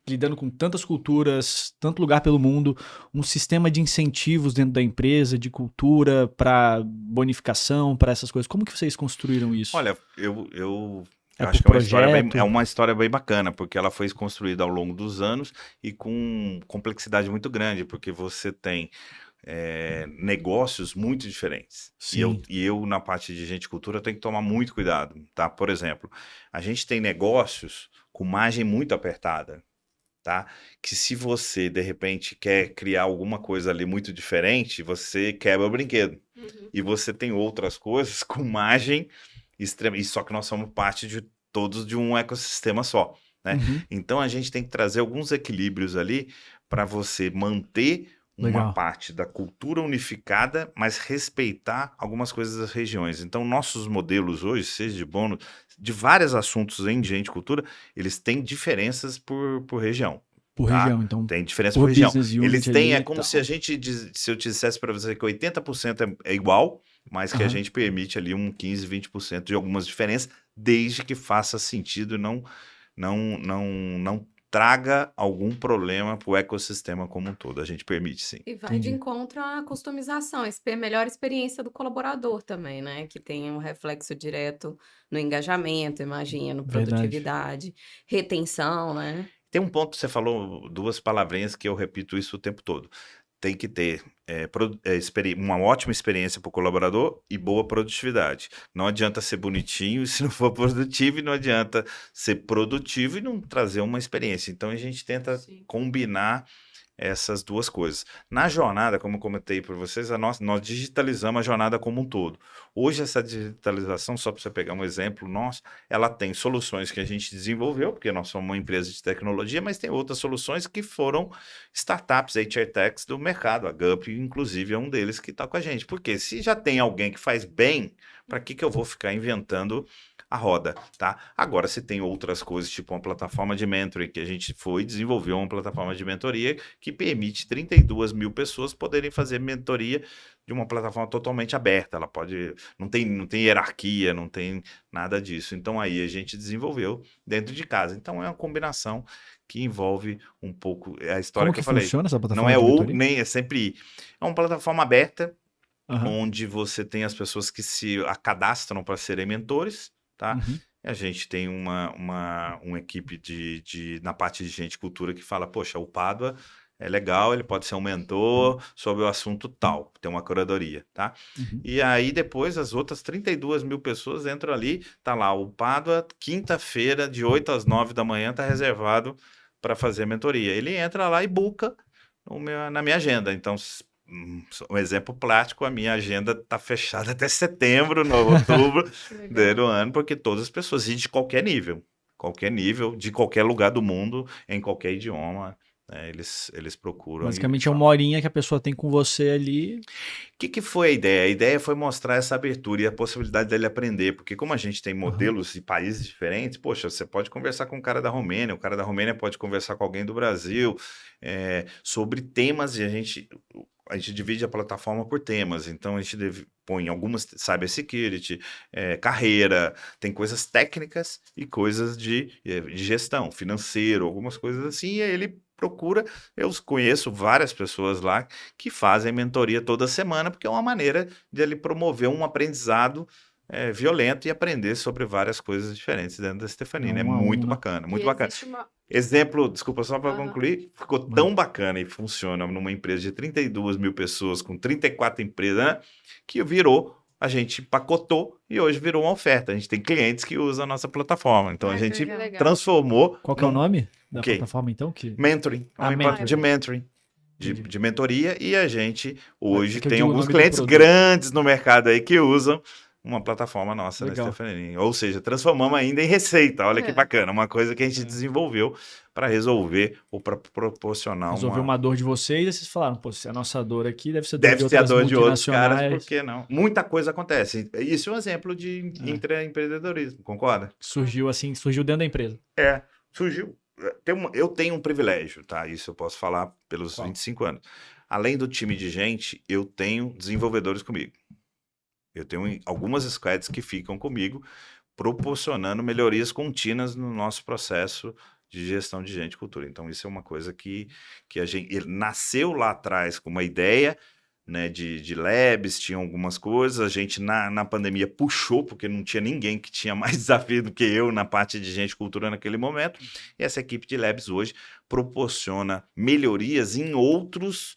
lidando com tantas culturas, tanto lugar pelo mundo, um sistema de incentivos dentro da empresa, de cultura, para bonificação, para essas coisas? Como que vocês construíram isso? Olha, eu É acho por que projeto? é uma história bem bacana, porque ela foi construída ao longo dos anos e com complexidade muito grande, porque você tem negócios muito diferentes. Sim. E eu, na parte de gente e cultura, tenho que tomar muito cuidado, tá? Por exemplo, a gente tem negócios com margem muito apertada, tá? Que se você, de repente, quer criar alguma coisa ali muito diferente, você quebra o brinquedo. E você tem outras coisas com margem extrema. E só que nós somos parte de todos de um ecossistema só, né? Então a gente tem que trazer alguns equilíbrios ali para você manter uma parte da cultura unificada, mas respeitar algumas coisas das regiões. Então, nossos modelos hoje, seja de bônus, de vários assuntos em gente e cultura, eles têm diferenças por região. Por tá? região, então. Tem diferença por região. Eles têm, é como tal. se se eu te dissesse para você que 80% é igual, mas que a gente permite ali um 15, 20% de algumas diferenças, desde que faça sentido e não traga algum problema para o ecossistema como um todo. A gente permite, sim. E vai de encontro à customização, melhor experiência do colaborador também, né? Que tem um reflexo direto no engajamento, imagino, produtividade, retenção, né? Tem um ponto, você falou duas palavrinhas que eu repito isso o tempo todo. Tem que ter uma ótima experiência para o colaborador e boa produtividade. Não adianta ser bonitinho se não for produtivo, e não adianta ser produtivo e não trazer uma experiência. Então, a gente tenta combinar essas duas coisas. Na jornada, como eu comentei para vocês, nós digitalizamos a jornada como um todo. Hoje, essa digitalização, só para você pegar um exemplo nosso, ela tem soluções que a gente desenvolveu, porque nós somos uma empresa de tecnologia, mas tem outras soluções que foram startups, HR Techs do mercado. A Gup, inclusive, é um deles que está com a gente. Porque se já tem alguém que faz bem, para que eu vou ficar inventando a roda, tá? Agora, se tem outras coisas, tipo uma plataforma de mentoring, que a gente desenvolveu uma plataforma de mentoria que permite 32 mil pessoas poderem fazer mentoria de uma plataforma totalmente aberta. Ela não tem hierarquia, não tem nada disso. Então, aí a gente desenvolveu dentro de casa. Então, é uma combinação que envolve um pouco a história que eu falei. Como que funciona essa plataforma? Não é ou, nem é sempre... É uma plataforma aberta, onde você tem as pessoas que se cadastram para serem mentores, tá? A gente tem uma equipe na parte de gente e cultura que fala, poxa, o Pádua é legal, ele pode ser um mentor sobre o assunto tal, tem uma curadoria, tá? E aí depois as outras 32 mil pessoas entram ali, tá lá, o Pádua, quinta-feira, de 8 às 9 da manhã, tá reservado para fazer a mentoria. Ele entra lá e buca na minha agenda, então... Um exemplo prático, a minha agenda está fechada até setembro, outubro do ano, porque todas as pessoas, e de qualquer nível, de qualquer lugar do mundo, em qualquer idioma, né, eles procuram. Basicamente é uma horinha que a pessoa tem com você ali. O que foi a ideia? A ideia foi mostrar essa abertura e a possibilidade dele aprender, porque como a gente tem modelos e países diferentes, poxa, você pode conversar com o cara da Romênia, o cara da Romênia pode conversar com alguém do Brasil, sobre temas, e a gente divide a plataforma por temas, então a gente põe algumas cybersecurity, carreira, tem coisas técnicas e coisas de gestão, financeiro, algumas coisas assim, e aí ele procura, eu conheço várias pessoas lá que fazem mentoria toda semana, porque é uma maneira de ele promover um aprendizado violento e aprender sobre várias coisas diferentes dentro da Stefanini. É muito bacana, muito bacana. Exemplo, desculpa, só para concluir, ficou tão bacana e funciona numa empresa de 32 mil pessoas, com 34 empresas, né, que a gente pacotou e hoje virou uma oferta. A gente tem clientes que usam a nossa plataforma. Então, a gente transformou... Qual que é o nome da plataforma, então? Mentoring. De mentoring. De mentoria. E a gente hoje tem alguns clientes produto grandes no mercado aí que usam uma plataforma nossa na Stefanini. Ou seja, transformamos ainda em receita. Olha que bacana. Uma coisa que a gente desenvolveu para resolver ou para proporcionar uma dor de vocês, e vocês falaram, pô, se a nossa dor aqui deve ser a dor de outros caras, por que não? Muita coisa acontece. Isso é um exemplo de intraempreendedorismo, concorda? Surgiu dentro da empresa. Surgiu. Eu tenho um privilégio, tá? Isso eu posso falar pelos 25 anos. Além do time de gente, eu tenho desenvolvedores comigo. Eu tenho algumas squads que ficam comigo, proporcionando melhorias contínuas no nosso processo de gestão de gente e cultura. Então, isso é uma coisa que ele nasceu lá atrás com uma ideia, né, de labs, tinha algumas coisas, a gente na pandemia puxou, porque não tinha ninguém que tinha mais desafio do que eu na parte de gente e cultura naquele momento, e essa equipe de labs hoje proporciona melhorias em outras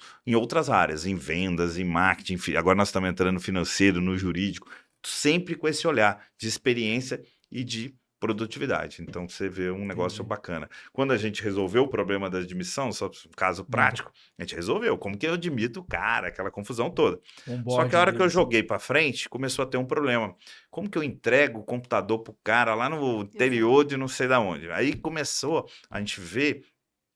áreas, em vendas, em marketing, agora nós estamos entrando no financeiro, no jurídico, sempre com esse olhar de experiência e de produtividade. Então, você vê um negócio bacana. Quando a gente resolveu o problema da admissão, só um caso prático, a gente resolveu. Como que eu admito o cara, aquela confusão toda. Só que a hora que eu joguei para frente, começou a ter um problema. Como que eu entrego o computador pro cara lá no interior de não sei da onde? Aí começou a gente ver,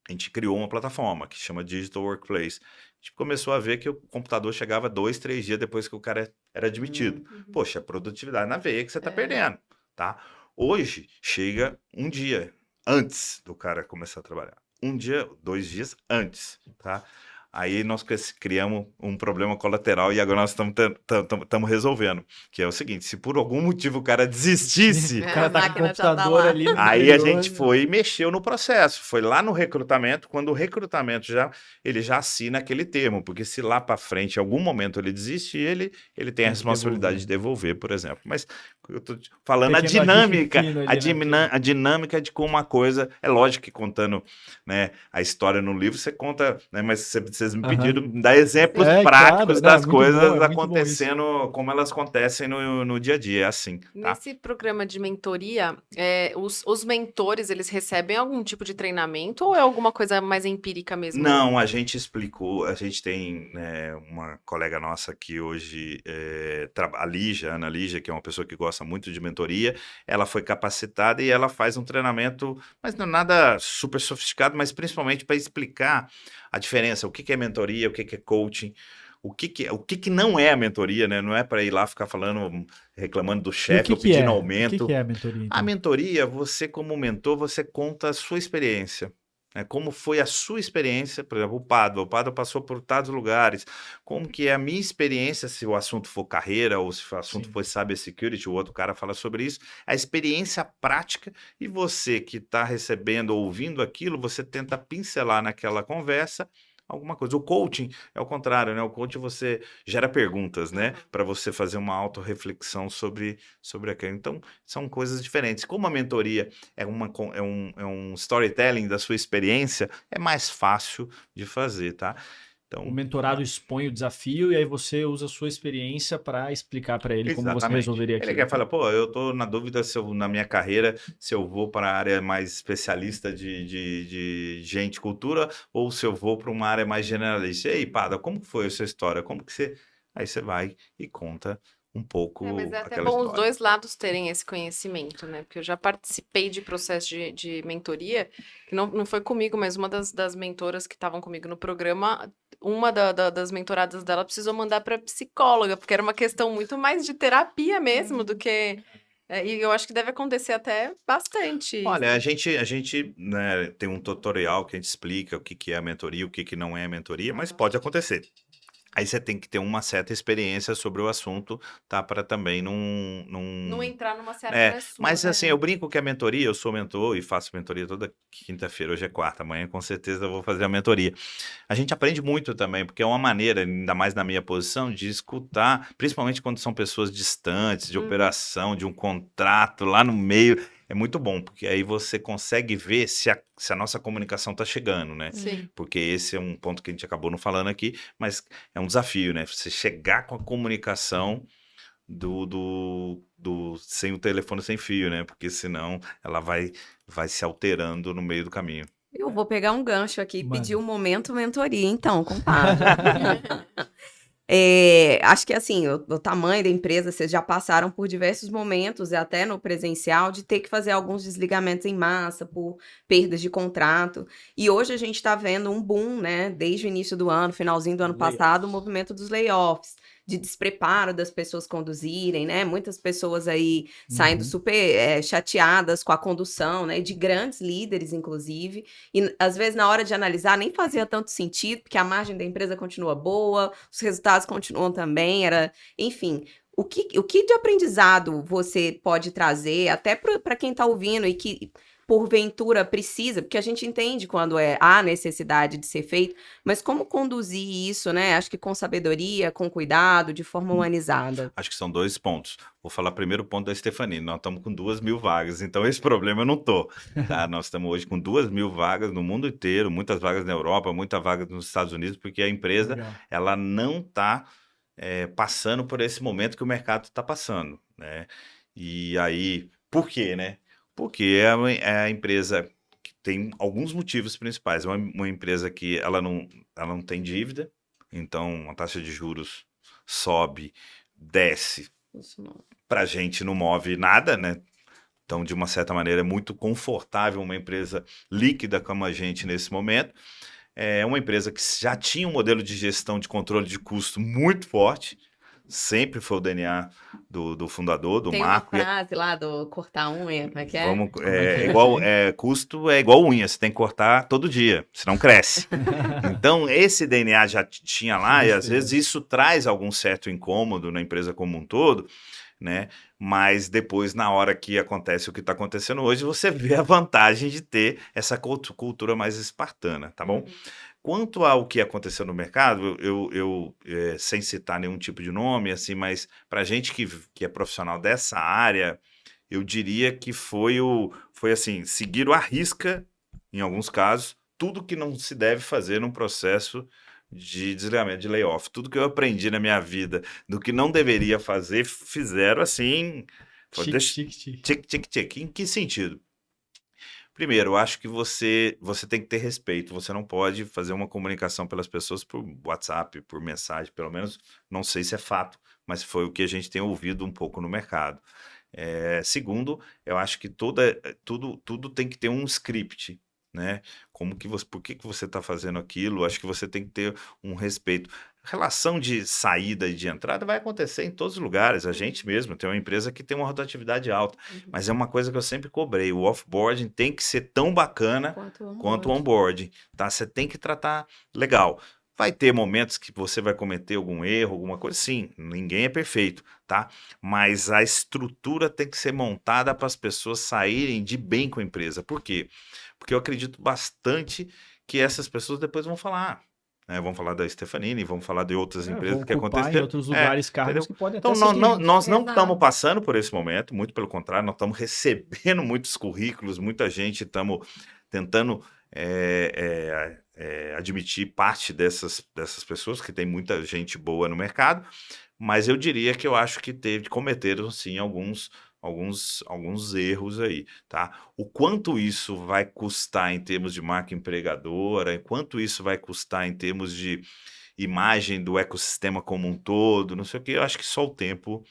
a gente criou uma plataforma que chama Digital Workplace. A gente começou a ver que o computador chegava 2, 3 dias depois que o cara era admitido. Poxa, produtividade na veia que você está perdendo, tá? Hoje, chega um dia antes do cara começar a trabalhar. 1 dia, 2 dias antes, tá? Aí nós criamos um problema colateral e agora nós estamos resolvendo, que é o seguinte, se por algum motivo o cara desistisse, o cara tá com o computador ali no aí a interior, gente foi e mexeu no processo, foi lá no recrutamento, quando o recrutamento ele já assina aquele termo, porque se lá para frente, em algum momento ele desiste, ele tem a responsabilidade de devolver, por exemplo. Mas eu tô falando a dinâmica de como uma coisa, é lógico que contando, né, a história no livro, você conta, né, mas vocês me pediram dar exemplos práticos das coisas acontecendo, como elas acontecem no dia a dia, é assim. Tá? Nesse programa de mentoria, os mentores, eles recebem algum tipo de treinamento ou é alguma coisa mais empírica mesmo? Não, a gente explicou, a gente tem uma colega nossa que hoje, a Ana Lígia, que é uma pessoa que gosta muito de mentoria, ela foi capacitada e ela faz um treinamento, mas não nada super sofisticado, mas principalmente para explicar a diferença, o que é mentoria, o que é coaching, o que não é a mentoria, né? Não é para ir lá ficar falando, reclamando do chefe ou pedindo aumento. O que é a mentoria? Então? A mentoria, você como mentor, você conta a sua experiência. Como foi a sua experiência, por exemplo, o Pádua passou por tantos lugares, como que é a minha experiência, se o assunto for carreira ou se o assunto for cybersecurity, o outro cara fala sobre isso, a experiência prática, e você que está recebendo ou ouvindo aquilo, você tenta pincelar naquela conversa alguma coisa. O coaching é o contrário, né? O coaching você gera perguntas, né? Para você fazer uma autorreflexão sobre aquilo. Então, são coisas diferentes. Como a mentoria é um storytelling da sua experiência, é mais fácil de fazer, tá? Então, o mentorado expõe o desafio e aí você usa a sua experiência para explicar para ele como você resolveria aquilo. Ele quer falar, pô, eu tô na dúvida na minha carreira se eu vou para a área mais especialista de gente, cultura, ou se eu vou para uma área mais generalista. E aí, Pada, como foi a sua história? Como que você... Aí você vai e conta um pouco mas é até aquela bom história. Os dois lados terem esse conhecimento, né? Porque eu já participei de processo de mentoria, que não foi comigo, mas uma das mentoras que estavam comigo no programa, uma das mentoradas dela precisou mandar para psicóloga, porque era uma questão muito mais de terapia mesmo do que... e eu acho que deve acontecer até bastante. Olha, a gente né, tem um tutorial que a gente explica o que é a mentoria, o que não é a mentoria, mas pode acontecer. Aí você tem que ter uma certa experiência sobre o assunto, tá? Para também não entrar numa certa mas assim, eu brinco que a mentoria, eu sou mentor e faço mentoria toda quinta-feira, hoje é quarta, amanhã com certeza eu vou fazer a mentoria. A gente aprende muito também, porque é uma maneira, ainda mais na minha posição, de escutar, principalmente quando são pessoas distantes, de operação, de um contrato lá no meio. É muito bom, porque aí você consegue ver se a nossa comunicação está chegando, né? Sim. Porque esse é um ponto que a gente acabou não falando aqui, mas é um desafio, né? Você chegar com a comunicação sem o telefone sem fio, né? Porque senão ela vai se alterando no meio do caminho. Eu vou pegar um gancho aqui e pedir um momento mentoria, então, compadre. Acho que assim, o tamanho da empresa, vocês já passaram por diversos momentos, até no presencial, de ter que fazer alguns desligamentos em massa por perdas de contrato. E hoje a gente está vendo um boom, né? Desde o início do ano, finalzinho do ano passado, o movimento dos layoffs, de despreparo das pessoas conduzirem, né? Muitas pessoas aí saindo super chateadas com a condução, né? De grandes líderes, inclusive. E às vezes, na hora de analisar, nem fazia tanto sentido, porque a margem da empresa continua boa, os resultados continuam também, enfim. O que de aprendizado você pode trazer, até para quem está ouvindo e que porventura precisa, porque a gente entende quando há necessidade de ser feito, mas como conduzir isso, né? Acho que com sabedoria, com cuidado, de forma humanizada. Acho que são 2 pontos. Vou falar primeiro ponto da Stephanie. Nós estamos com 2.000 vagas, então esse problema eu não tô. Tá? Nós estamos hoje com 2.000 vagas no mundo inteiro, muitas vagas na Europa, muitas vagas nos Estados Unidos, porque a empresa ela não está passando por esse momento que o mercado está passando, né? E aí, por quê, né? Porque é a empresa que tem alguns motivos principais. É uma empresa que ela não tem dívida, então a taxa de juros sobe, desce, para a gente não move nada, né? Então, de uma certa maneira, é muito confortável uma empresa líquida como a gente nesse momento. É uma empresa que já tinha um modelo de gestão de controle de custo muito forte, sempre foi o DNA do fundador, do Marco. Tem uma frase lá do cortar unha, como é que é? Custo é igual unha, você tem que cortar todo dia, senão cresce. Então, esse DNA já tinha lá, e às vezes isso traz algum certo incômodo na empresa como um todo, né? Mas depois, na hora que acontece o que está acontecendo hoje, você vê a vantagem de ter essa cultura mais espartana, tá bom? Quanto ao que aconteceu no mercado, eu sem citar nenhum tipo de nome, assim, mas para gente que é profissional dessa área, eu diria que foi assim, seguir à risca, em alguns casos, tudo que não se deve fazer num processo de desligamento, de layoff. Tudo que eu aprendi na minha vida do que não deveria fazer, fizeram assim... Tic. Em que sentido? Primeiro, eu acho que você tem que ter respeito. Você não pode fazer uma comunicação pelas pessoas por WhatsApp, por mensagem, pelo menos, não sei se é fato, mas foi o que a gente tem ouvido um pouco no mercado. Segundo, eu acho que tudo tem que ter um script, né? Por que você está fazendo aquilo? Acho que você tem que ter um respeito. Relação de saída e de entrada vai acontecer em todos os lugares. A gente mesmo tem uma empresa que tem uma rotatividade alta, mas é uma coisa que eu sempre cobrei. O offboarding tem que ser tão bacana quanto o onboarding, tá? Você tem que tratar legal. Vai ter momentos que você vai cometer algum erro, alguma coisa, sim, ninguém é perfeito, tá? Mas a estrutura tem que ser montada para as pessoas saírem de bem com a empresa. Por quê? Porque eu acredito bastante que essas pessoas depois vão falar, né? Vão falar da Stefanini, vão falar de outras empresas que aconteceram. Em outros lugares, cargos que podem até então, nós não estamos passando por esse momento, muito pelo contrário, nós estamos recebendo muitos currículos, muita gente, estamos tentando admitir parte dessas pessoas, que tem muita gente boa no mercado, mas eu diria que eu acho que cometeram, sim, alguns erros aí, tá? O quanto isso vai custar em termos de marca empregadora, quanto isso vai custar em termos de imagem do ecossistema como um todo, não sei o que, eu acho que só o tempo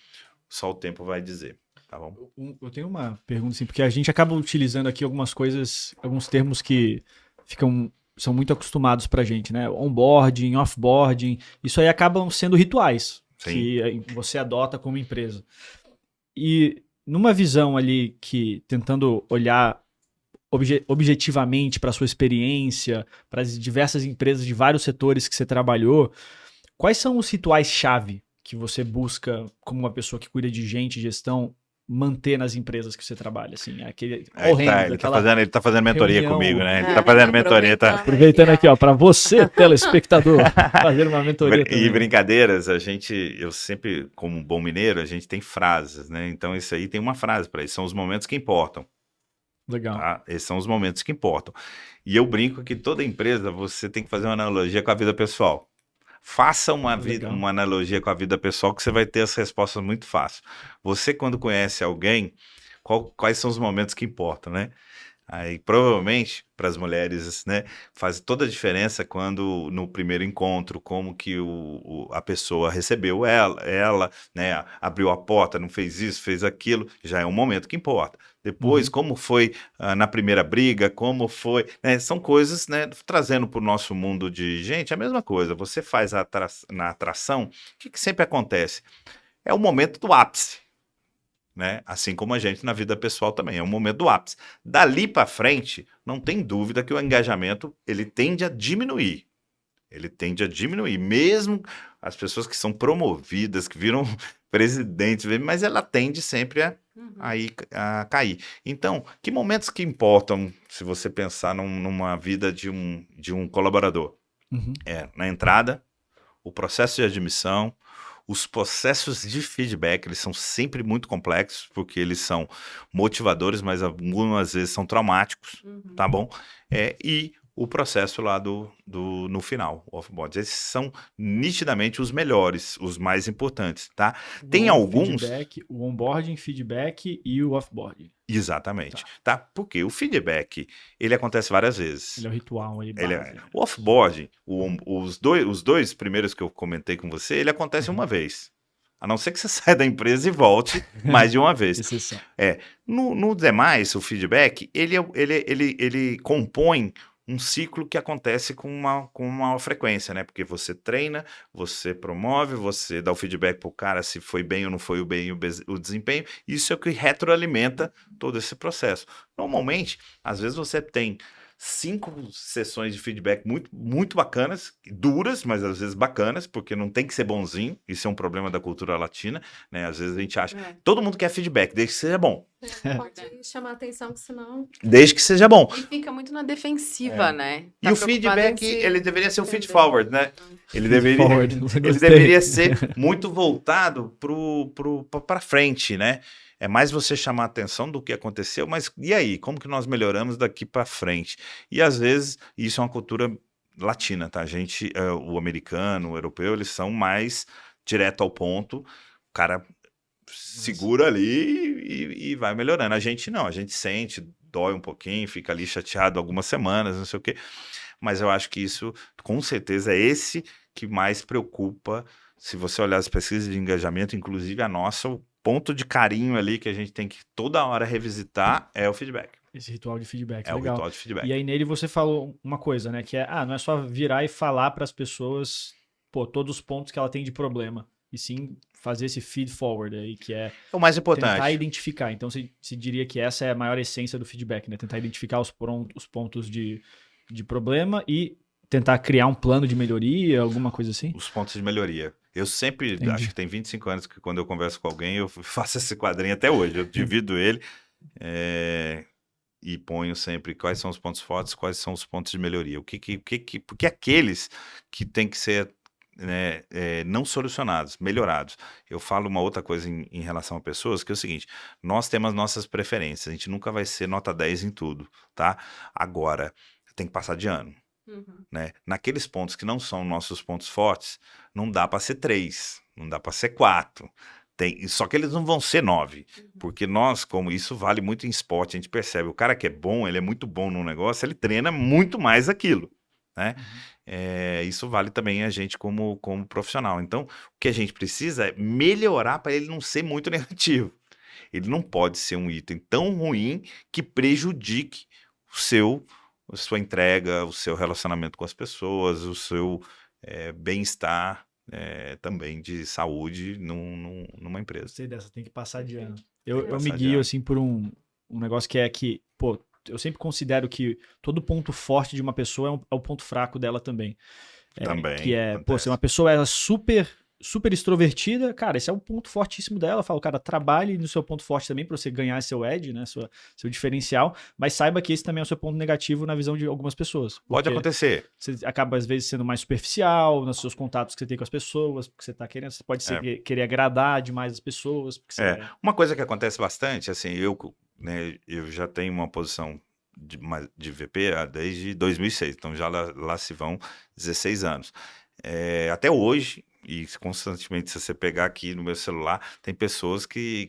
vai dizer, tá bom? Eu tenho uma pergunta, assim, porque a gente acaba utilizando aqui algumas coisas, alguns termos que são muito acostumados pra gente, né? Onboarding, offboarding, isso aí acabam sendo rituais. Sim. Que você adota como empresa. E numa visão ali que, tentando olhar objetivamente para a sua experiência, para as diversas empresas de vários setores que você trabalhou, quais são os rituais-chave que você busca, como uma pessoa que cuida de gente, gestão, manter nas empresas que você trabalha? Assim, aquele ele tá fazendo mentoria reunião, comigo, né? Ele tá fazendo mentoria. Aproveitando aqui, ó, para você, telespectador, fazer uma mentoria também. E brincadeiras, eu sempre, como um bom mineiro, a gente tem frases, né? Então isso aí tem uma frase para isso, são os momentos que importam. Legal. Tá? Esses são os momentos que importam. E eu brinco que toda empresa, você tem que fazer uma analogia com a vida pessoal. Faça uma analogia com a vida pessoal que você vai ter as respostas muito fácil. Você, quando conhece alguém, quais são os momentos que importam, né? Aí, provavelmente, para as mulheres, né, faz toda a diferença quando, no primeiro encontro, como que a pessoa recebeu ela, né, abriu a porta, não fez isso, fez aquilo, já é um momento que importa. Depois, como foi na primeira briga, como foi, né, são coisas, né, trazendo para o nosso mundo de gente, a mesma coisa. Você faz na atração, o que sempre acontece? É o momento do ápice. Né? Assim como a gente na vida pessoal também, é um momento do ápice. Dali para frente, não tem dúvida que o engajamento ele tende a diminuir. Mesmo as pessoas que são promovidas, que viram presidentes, mas ela tende sempre a cair. Então, que momentos que importam se você pensar numa vida de um colaborador? Na entrada, o processo de admissão, os processos de feedback, eles são sempre muito complexos, porque eles são motivadores, mas algumas vezes são traumáticos, tá bom? E o processo lá no final, o offboard. Esses são nitidamente os melhores, os mais importantes, tá? Tem alguns... O onboarding, feedback e o offboarding. Exatamente, tá? Porque o feedback, ele acontece várias vezes. Ele é o ritual. O offboarding, os dois primeiros que eu comentei com você, ele acontece uma vez. A não ser que você saia da empresa e volte mais de uma vez. Exceção. No demais, o feedback, ele compõe um ciclo que acontece com uma frequência, né? Porque você treina, você promove, você dá o feedback pro cara se foi bem ou não foi o desempenho. Isso é o que retroalimenta todo esse processo. Normalmente, às vezes você tem 5 sessões de feedback muito, muito bacanas, duras, mas às vezes bacanas, porque não tem que ser bonzinho. Isso é um problema da cultura latina, né? Às vezes a gente acha, todo mundo quer feedback, desde que seja bom. Pode chamar atenção, que senão... Desde que seja bom. E fica muito na defensiva, né? E o feedback, ele deveria ser o feed forward, né? Ele deveria ser muito voltado para frente, né? É mais você chamar a atenção do que aconteceu, mas e aí? Como que nós melhoramos daqui para frente? E às vezes, isso é uma cultura latina, tá? O americano, o europeu, eles são mais direto ao ponto. O cara segura ali e vai melhorando. A gente não, a gente sente, dói um pouquinho, fica ali chateado algumas semanas, não sei o quê. Mas eu acho que isso, com certeza, é esse que mais preocupa. Se você olhar as pesquisas de engajamento, inclusive a nossa, o ponto de carinho ali que a gente tem que toda hora revisitar é o feedback. Esse ritual de feedback, legal. O ritual de feedback. E aí nele você falou uma coisa, né? Que não é só virar e falar para as pessoas, todos os pontos que ela tem de problema. E sim fazer esse feed forward aí, que é o mais importante. Tentar identificar. Então você diria que essa é a maior essência do feedback, né? Tentar identificar os pontos de problema e tentar criar um plano de melhoria, alguma coisa assim? Os pontos de melhoria. Eu sempre, acho que tem 25 anos que quando eu converso com alguém, eu faço esse quadrinho até hoje. Eu divido ele e ponho sempre quais são os pontos fortes, quais são os pontos de melhoria. Porque aqueles que têm que ser não solucionados, melhorados. Eu falo uma outra coisa em relação a pessoas, que é o seguinte, nós temos nossas preferências, a gente nunca vai ser nota 10 em tudo, tá? Agora, tem que passar de ano. Né? Naqueles pontos que não são nossos pontos fortes, não dá para ser 3, não dá para ser 4. Só que eles não vão ser 9, porque nós, como isso vale muito em esporte, a gente percebe, o cara que é bom, ele é muito bom num negócio, ele treina muito mais aquilo, né? Isso vale também a gente como profissional. Então, o que a gente precisa é melhorar para ele não ser muito negativo. Ele não pode ser um item tão ruim que prejudique a sua entrega, o seu relacionamento com as pessoas, o seu bem-estar também de saúde numa empresa. Gostei dessa, tem que passar de ano. Eu me guio assim por um negócio que eu sempre considero que todo ponto forte de uma pessoa é o ponto fraco dela também. Também. Que se uma pessoa é super extrovertida, cara, esse é um ponto fortíssimo dela. Eu falo, cara, trabalhe no seu ponto forte também para você ganhar seu edge, né, seu diferencial, mas saiba que esse também é o seu ponto negativo na visão de algumas pessoas. Pode acontecer. Você acaba, às vezes, sendo mais superficial nos seus contatos que você tem com as pessoas, porque você tá querendo, você pode querer agradar demais as pessoas. Uma coisa que acontece bastante, assim, eu já tenho uma posição de VP desde 2006, então já lá se vão 16 anos. Até hoje, e constantemente, se você pegar aqui no meu celular, tem pessoas que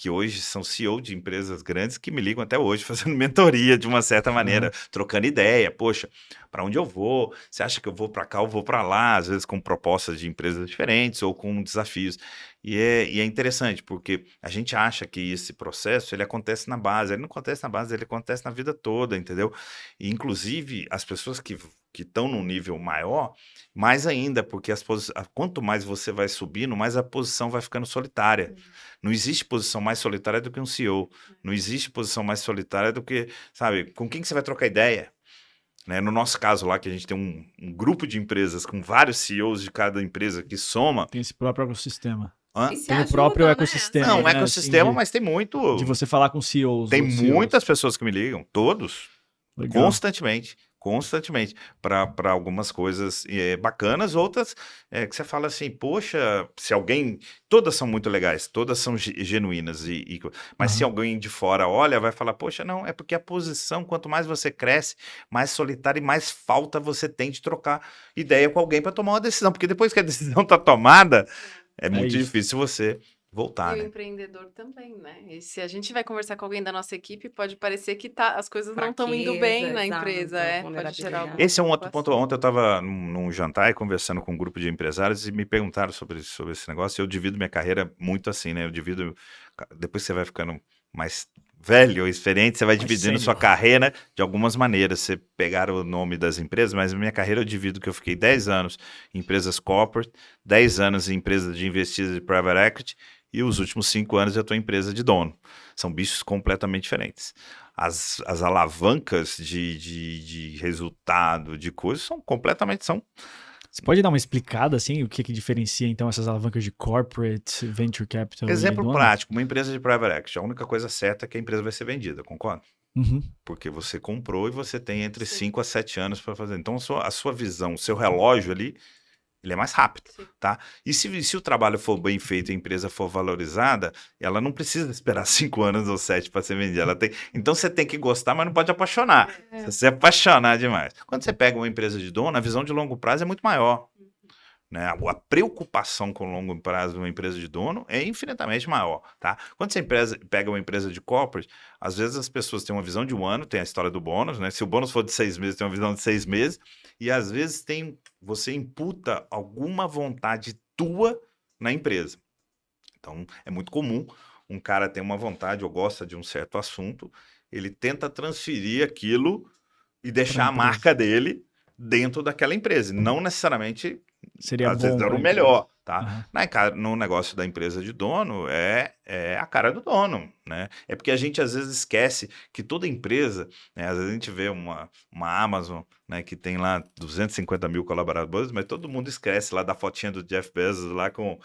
hoje são CEO de empresas grandes que me ligam até hoje fazendo mentoria de uma certa maneira, trocando ideia. Poxa, para onde eu vou? Você acha que eu vou para cá ou vou para lá? Às vezes com propostas de empresas diferentes ou com desafios. E é interessante, porque a gente acha que esse processo ele acontece na base. Ele não acontece na base, ele acontece na vida toda, entendeu? E, inclusive, as pessoas que estão num nível maior, mais ainda, porque quanto mais você vai subindo, mais a posição vai ficando solitária. Não existe posição mais solitária do que um CEO. Não existe posição mais solitária do que, sabe, com quem que você vai trocar ideia? Né? No nosso caso lá, que a gente tem um grupo de empresas com vários CEOs de cada empresa que soma. Tem esse próprio ecossistema. Tem o próprio ecossistema. Não, ecossistema, mas tem muito... De você falar com CEOs. Tem muitas pessoas que me ligam, todos, constantemente, constantemente, para algumas coisas bacanas, outras que você fala assim, poxa, se alguém, todas são muito legais, todas são genuínas, mas se alguém de fora olha, vai falar, poxa, não, é porque a posição, quanto mais você cresce, mais solitário e mais falta você tem de trocar ideia com alguém para tomar uma decisão, porque depois que a decisão está tomada, é muito difícil você voltar, E né? o empreendedor também, né? E se a gente vai conversar com alguém da nossa equipe, pode parecer que as coisas não estão indo bem na empresa, pode gerar alguma Esse é um outro ponto. preocupação. Ontem eu estava num jantar e conversando com um grupo de empresários e me perguntaram sobre esse negócio. Eu divido minha carreira muito assim, né? Depois que você vai ficando mais velho, experiente, você vai dividindo sua carreira de algumas maneiras. Você pegar o nome das empresas, mas minha carreira eu divido que eu fiquei 10 anos em empresas corporate, 10 anos em empresas de investidas de private equity e os últimos 5 anos eu estou em empresa de dono. São bichos completamente diferentes. As alavancas de resultado, de coisas, são completamente... Você pode dar uma explicada, assim, o que diferencia, então, essas alavancas de corporate, venture capital Exemplo prático, uma empresa de private equity, a única coisa certa é que a empresa vai ser vendida, concorda? Porque você comprou e você tem entre 5 a 7 anos para fazer. Então, a sua visão, o seu relógio ali, ele é mais rápido, tá? E se o trabalho for bem feito e a empresa for valorizada, ela não precisa esperar 5 anos ou 7 para ser vendida. Então você tem que gostar, mas não pode apaixonar. Se você apaixonar demais. Quando você pega uma empresa de dono, a visão de longo prazo é muito maior. Né? A preocupação com o longo prazo de uma empresa de dono é infinitamente maior, tá? Quando você pega uma empresa de corporate, às vezes as pessoas têm uma visão de um ano, tem a história do bônus, né? Se o bônus for de 6 meses, tem uma visão de 6 meses, e às vezes você imputa alguma vontade tua na empresa. Então, é muito comum um cara ter uma vontade ou gosta de um certo assunto, ele tenta transferir aquilo e deixar a marca dele dentro daquela empresa, não necessariamente... Seria às bom vezes era o melhor, tá? No negócio da empresa de dono, é a cara do dono, né? É porque a gente às vezes esquece que toda empresa, né? Às vezes a gente vê uma Amazon, né? Que tem lá 250 mil colaboradores, mas todo mundo esquece lá da fotinha do Jeff Bezos lá com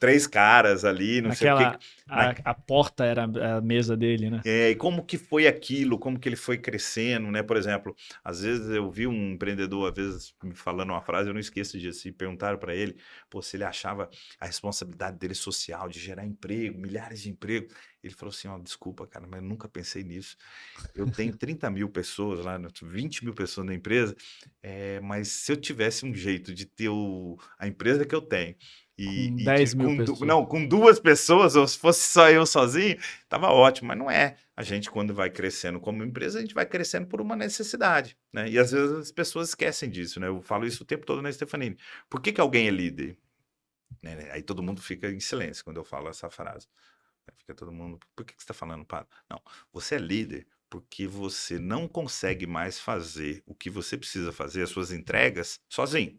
3 caras ali, não sei o que. A porta era a mesa dele, né? E como que foi aquilo, como que ele foi crescendo, né? Por exemplo, às vezes eu vi um empreendedor, às vezes, me falando uma frase, eu não esqueço disso, e perguntaram para ele, se ele achava a responsabilidade dele social, de gerar emprego, milhares de empregos. Ele falou assim, desculpa, cara, mas eu nunca pensei nisso. Eu tenho 30 mil pessoas lá, 20 mil pessoas na empresa, mas se eu tivesse um jeito de ter a empresa que eu tenho, com 10 mil pessoas. Não, com 2 pessoas, ou se fosse só eu sozinho, estava ótimo, mas não é. A gente, quando vai crescendo como empresa, a gente vai crescendo por uma necessidade, né? E às vezes as pessoas esquecem disso, né? Eu falo isso o tempo todo na Stefanini. Por que alguém é líder? Né? Aí todo mundo fica em silêncio quando eu falo essa frase. Fica todo mundo, por que você está falando, Padre? Não, você é líder porque você não consegue mais fazer o que você precisa fazer, as suas entregas, sozinho.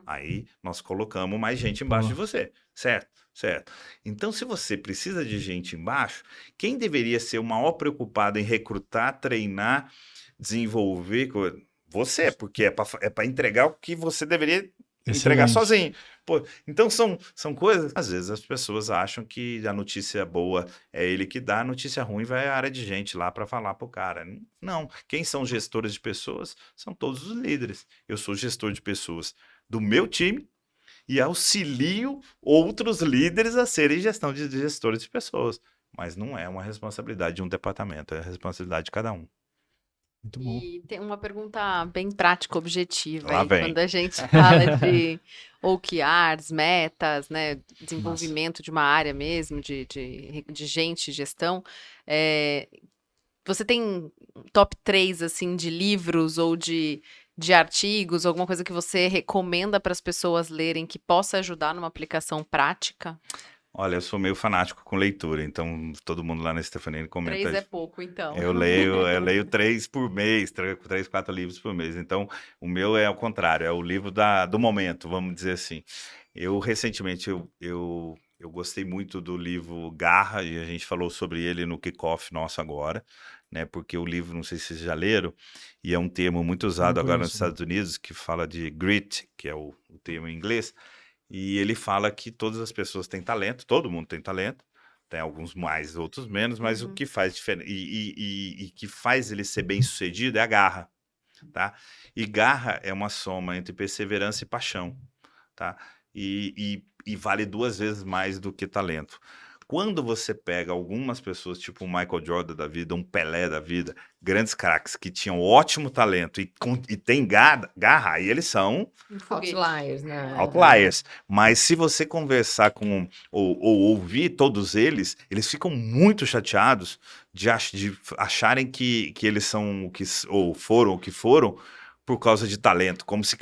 Aí nós colocamos mais gente embaixo de você, certo? Certo. Então, se você precisa de gente embaixo, quem deveria ser o maior preocupado em recrutar, treinar, desenvolver? Você, porque é para entregar o que você deveria entregar sozinho. Então são coisas. Às vezes as pessoas acham que a notícia boa é ele que dá, a notícia ruim vai a área de gente lá para falar pro cara. Não. Quem são gestores de pessoas? São todos os líderes. Eu sou gestor de pessoas do meu time e auxilio outros líderes a serem gestores de pessoas. Mas não é uma responsabilidade de um departamento, é a responsabilidade de cada um. Muito bom. E tem uma pergunta bem prática, objetiva. Lá vem. Quando a gente fala de OKRs, metas, né, desenvolvimento de uma área mesmo, de gente, gestão, você tem top 3 assim, de livros ou de artigos, alguma coisa que você recomenda para as pessoas lerem que possa ajudar numa aplicação prática? Olha, eu sou meio fanático com leitura, então todo mundo lá na Stefanini comenta. 3 é pouco, então. Eu leio 3 por mês, 3, 4 livros por mês. Então, o meu é ao contrário, é o livro do momento, vamos dizer assim. Eu, recentemente, eu gostei muito do livro Garra, e a gente falou sobre ele no kickoff nosso agora, né? Porque o livro, não sei se vocês já leram, e é um termo muito usado agora nos Estados Unidos, que fala de grit, que é o termo em inglês. E ele fala que todas as pessoas têm talento, todo mundo tem talento, tem alguns mais, outros menos, mas o que faz diferença e que faz ele ser bem sucedido é a garra. tá? E garra é uma soma entre perseverança e paixão, tá? E vale 2 vezes mais do que talento. Quando você pega algumas pessoas, tipo o Michael Jordan da vida, um Pelé da vida, grandes craques que tinham ótimo talento e tem garra, aí eles são Outliers, né? outliers. Mas se você conversar com ou ouvir todos eles ficam muito chateados de acharem que eles são o que ou foram o que foram por causa de talento, como se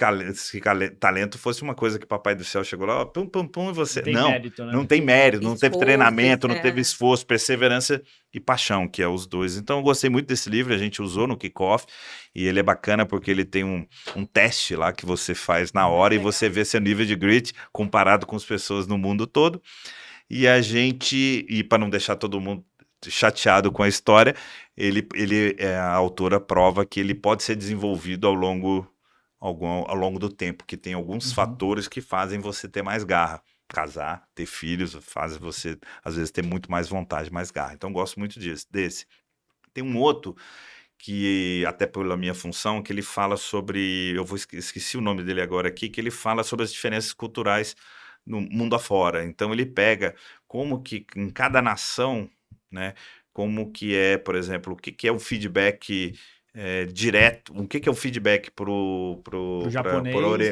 talento fosse uma coisa que o Papai do Céu chegou lá, ó, pum, pum, pum, e você... Tem mérito, né? Não tem mérito, não teve Esforço, treinamento, não teve esforço, perseverança e paixão, que é os dois. Então eu gostei muito desse livro, a gente usou no kickoff, e ele é bacana porque ele tem um teste lá que você faz na hora e você vê seu nível de grit comparado com as pessoas no mundo todo. E para não deixar todo mundo chateado com a história, a autora prova que ele pode ser desenvolvido ao longo do tempo, que tem alguns fatores que fazem você ter mais garra. Casar, ter filhos, faz você, às vezes, ter muito mais vontade, mais garra. Então, gosto muito desse. Tem um outro que, até pela minha função, que ele fala sobre, esqueci o nome dele agora aqui, que ele fala sobre as diferenças culturais no mundo afora. Então, ele pega como que em cada nação, né, como que é, por exemplo, o que é o feedback direto, o que é o feedback pro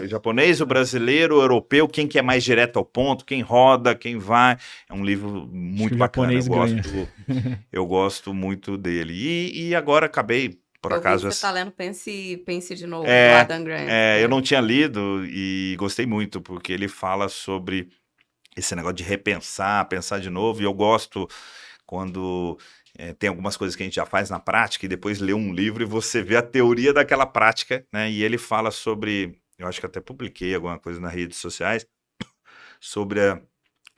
japonês, o brasileiro, o europeu, quem que é mais direto ao ponto, quem roda, quem vai. É um livro muito bacana, eu gosto muito dele. E agora acabei, por acaso... Você tá lendo Pense de Novo, do Adam Grant. Eu não tinha lido e gostei muito, porque ele fala sobre esse negócio de repensar, pensar de novo, e eu gosto quando tem algumas coisas que a gente já faz na prática e depois lê um livro e você vê a teoria daquela prática, né? E ele fala sobre, eu acho que até publiquei alguma coisa nas redes sociais, sobre o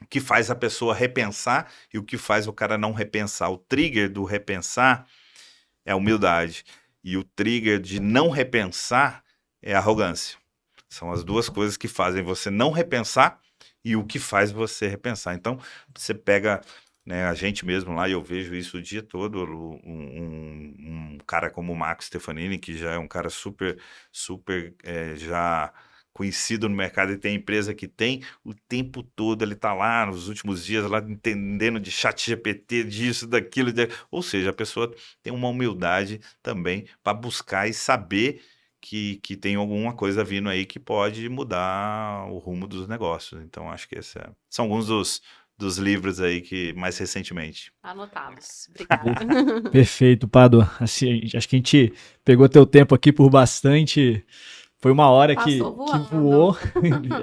que faz a pessoa repensar e o que faz o cara não repensar. O trigger do repensar é a humildade e o trigger de não repensar é a arrogância. São as duas coisas que fazem você não repensar e o que faz você repensar. Então, você pega... né, a gente mesmo lá, eu vejo isso o dia todo, um cara como o Marco Stefanini, que já é um cara super já conhecido no mercado e tem empresa que tem, o tempo todo ele tá lá, nos últimos dias, lá entendendo de chat GPT, disso, daquilo, ou seja, a pessoa tem uma humildade também para buscar e saber que tem alguma coisa vindo aí que pode mudar o rumo dos negócios. Então, acho que são alguns dos livros aí que mais recentemente. Anotados. Obrigada. Perfeito, Pado. Assim, acho que a gente pegou teu tempo aqui por bastante. Foi uma hora que voou.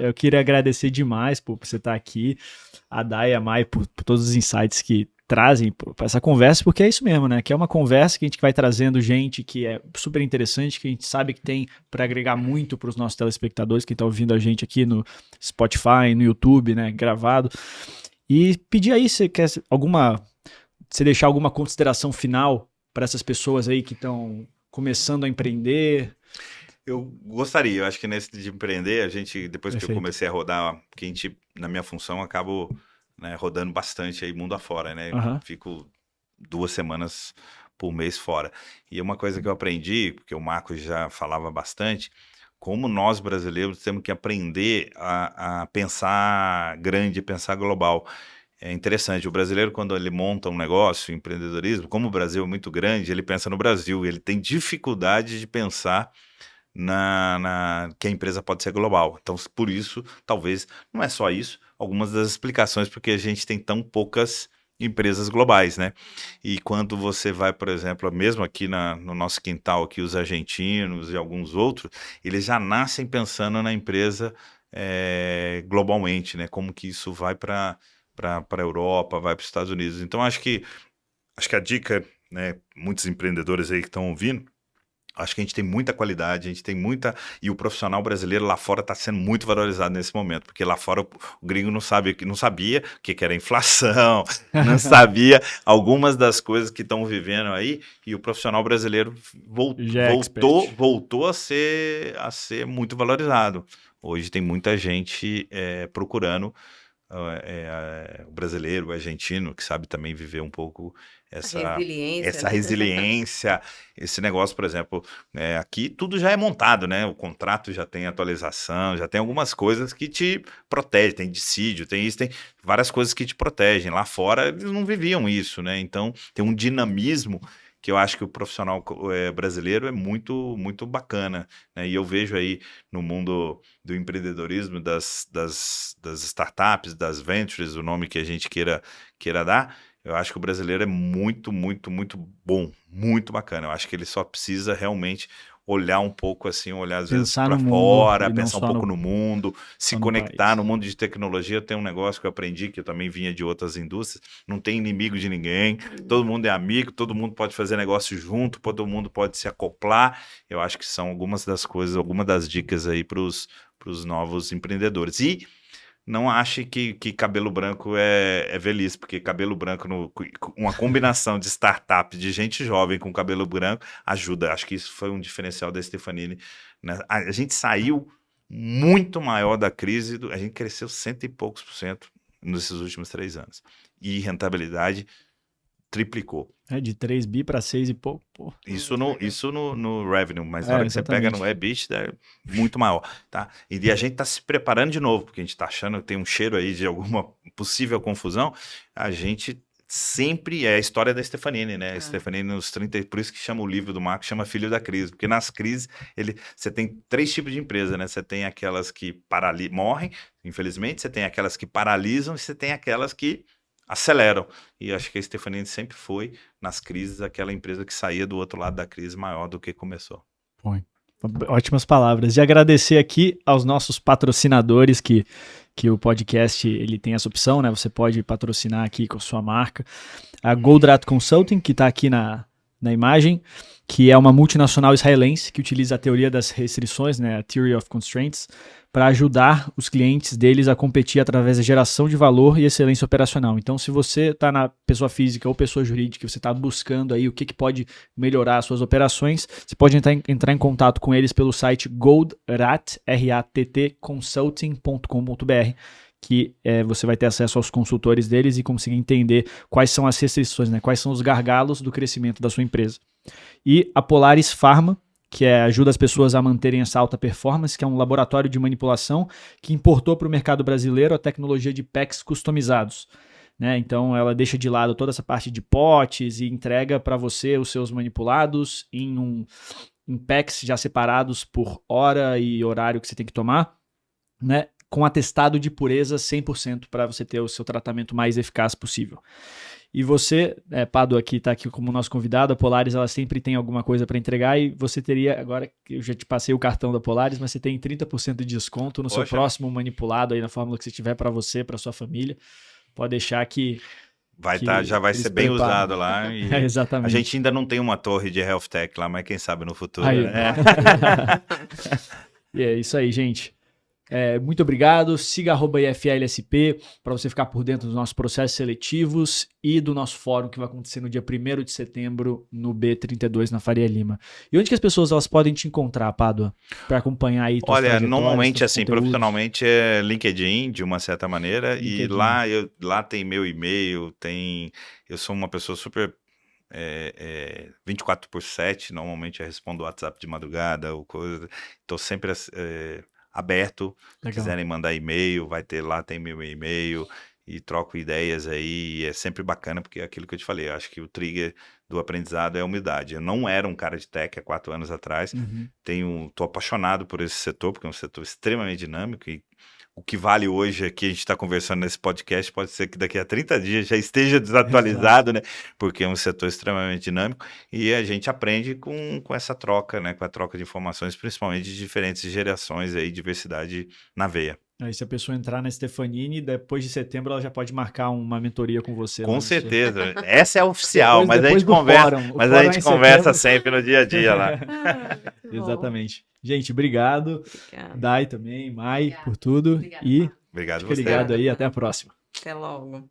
Eu queria agradecer demais por você estar aqui, a Day e a Mai por todos os insights que trazem para essa conversa, porque é isso mesmo, né? Que é uma conversa que a gente vai trazendo gente que é super interessante, que a gente sabe que tem para agregar muito para os nossos telespectadores que estão ouvindo a gente aqui no Spotify, no YouTube, né? Gravado. E pedir aí se quer você deixar alguma consideração final para essas pessoas aí que estão começando a empreender. Eu gostaria, eu acho que nesse de empreender, a gente, depois Perfeito. que eu comecei a rodar, que a gente, na minha função, acabo, né, rodando bastante aí mundo afora, né? Fico 2 semanas por mês fora. E uma coisa que eu aprendi, porque o Marco já falava bastante, como nós brasileiros temos que aprender a pensar grande, pensar global. É interessante, o brasileiro quando ele monta um negócio, empreendedorismo, como o Brasil é muito grande, ele pensa no Brasil, ele tem dificuldade de pensar que a empresa pode ser global. Então, por isso, talvez, não é só isso, algumas das explicações porque a gente tem tão poucas empresas globais, né? E quando você vai, por exemplo, mesmo aqui no nosso quintal, aqui os argentinos e alguns outros, eles já nascem pensando na empresa globalmente, né? Como que isso vai para a Europa, vai para os Estados Unidos. Então, acho que a dica, né? Muitos empreendedores aí que estão ouvindo, acho que a gente tem muita qualidade, a gente tem muita... E o profissional brasileiro lá fora está sendo muito valorizado nesse momento, porque lá fora o gringo não sabia o que era inflação, não sabia algumas das coisas que estão vivendo aí, e o profissional brasileiro voltou a ser muito valorizado. Hoje tem muita gente procurando o brasileiro, o argentino, que sabe também viver um pouco essa resiliência, resiliência, esse negócio, por exemplo, aqui tudo já é montado, né? O contrato já tem atualização, já tem algumas coisas que te protegem, tem dissídio, tem isso, tem várias coisas que te protegem. Lá fora eles não viviam isso, né? Então tem um dinamismo que eu acho que o profissional brasileiro é muito, muito bacana, né? E eu vejo aí no mundo do empreendedorismo, das startups, das ventures, o nome que a gente queira dar, eu acho que o brasileiro é muito, muito, muito bom, muito bacana. Eu acho que ele só precisa realmente olhar um pouco assim, olhar às vezes para fora, pensar um pouco no mundo, se conectar no mundo de tecnologia. Tem um negócio que eu aprendi, que eu também vinha de outras indústrias, não tem inimigo de ninguém, todo mundo é amigo, todo mundo pode fazer negócio junto, todo mundo pode se acoplar. Eu acho que são algumas das coisas, algumas das dicas aí para os novos empreendedores. E não ache que cabelo branco é velhice, porque cabelo branco, uma combinação de startup, de gente jovem com cabelo branco, ajuda. Acho que isso foi um diferencial da Stefanini, né? A gente saiu muito maior da crise, a gente cresceu 100 e poucos % nesses últimos 3 anos. E rentabilidade triplicou. De 3 bi para 6 e pouco. Pô. Isso no revenue, mas na hora que você pega no EBITDA é muito maior, tá? E a gente tá se preparando de novo, porque a gente tá achando que tem um cheiro aí de alguma possível confusão. A gente sempre é a história da Stefanini, né? Stefanini nos 30, por isso que chama o livro do Marco, chama Filho da Crise, porque nas crises você tem 3 tipos de empresa, né? Você tem aquelas que morrem, infelizmente, você tem aquelas que paralisam e você tem aquelas que aceleram. E acho que a Stefanini sempre foi, nas crises, aquela empresa que saía do outro lado da crise maior do que começou. Ótimas palavras. E agradecer aqui aos nossos patrocinadores que o podcast ele tem essa opção, né? Você pode patrocinar aqui com a sua marca. A Goldratt Consulting, que está aqui na imagem, que é uma multinacional israelense que utiliza a teoria das restrições, né? A Theory of Constraints, para ajudar os clientes deles a competir através da geração de valor e excelência operacional. Então, se você está na pessoa física ou pessoa jurídica, você está buscando aí o que pode melhorar as suas operações, você pode entrar em contato com eles pelo site goldratt.consulting.com.br, que você vai ter acesso aos consultores deles e conseguir entender quais são as restrições, né? Quais são os gargalos do crescimento da sua empresa. E a Polaris Pharma, que ajuda as pessoas a manterem essa alta performance, que é um laboratório de manipulação que importou para o mercado brasileiro a tecnologia de packs customizados, né? Então ela deixa de lado toda essa parte de potes e entrega para você os seus manipulados em packs já separados por hora e horário que você tem que tomar, né? Com atestado de pureza 100% para você ter o seu tratamento mais eficaz possível. E você, Pado, está aqui como nosso convidado. A Polaris ela sempre tem alguma coisa para entregar e você teria, agora que eu já te passei o cartão da Polaris, mas você tem 30% de desconto no seu próximo manipulado aí na fórmula que você tiver para você, para sua família. Pode deixar que já vai ser bem usado lá. E exatamente. A gente ainda não tem uma torre de health tech lá, mas quem sabe no futuro. Aí, né? E é isso aí, gente. Muito obrigado. Siga @IFLSP para você ficar por dentro dos nossos processos seletivos e do nosso fórum que vai acontecer no dia 1º de setembro no B32 na Faria Lima. E onde que as pessoas elas podem te encontrar, Pádua, para acompanhar aí? Olha, normalmente assim, profissionalmente é LinkedIn de uma certa maneira LinkedIn. E lá tem meu e-mail, eu sou uma pessoa super 24/7, normalmente eu respondo o WhatsApp de madrugada ou coisa. Estou sempre aberto, se quiserem mandar e-mail, vai ter lá, tem meu e-mail e troco ideias aí, e é sempre bacana, porque é aquilo que eu te falei, eu acho que o trigger do aprendizado é a humildade. Eu não era um cara de tech há 4 anos atrás, tô apaixonado por esse setor, porque é um setor extremamente dinâmico e o que vale hoje aqui, a gente está conversando nesse podcast, pode ser que daqui a 30 dias já esteja desatualizado, né? Porque é um setor extremamente dinâmico e a gente aprende com essa troca, né? Com a troca de informações, principalmente de diferentes gerações aí, diversidade na veia. Aí se a pessoa entrar na Stefanini, depois de setembro ela já pode marcar uma mentoria com você. Com certeza. Essa é a oficial, mas a gente conversa sempre no dia a dia lá. Exatamente. Gente, obrigado. Dai também, Mai, por tudo. Obrigado. E obrigado você. Obrigado aí, até a próxima. Até logo.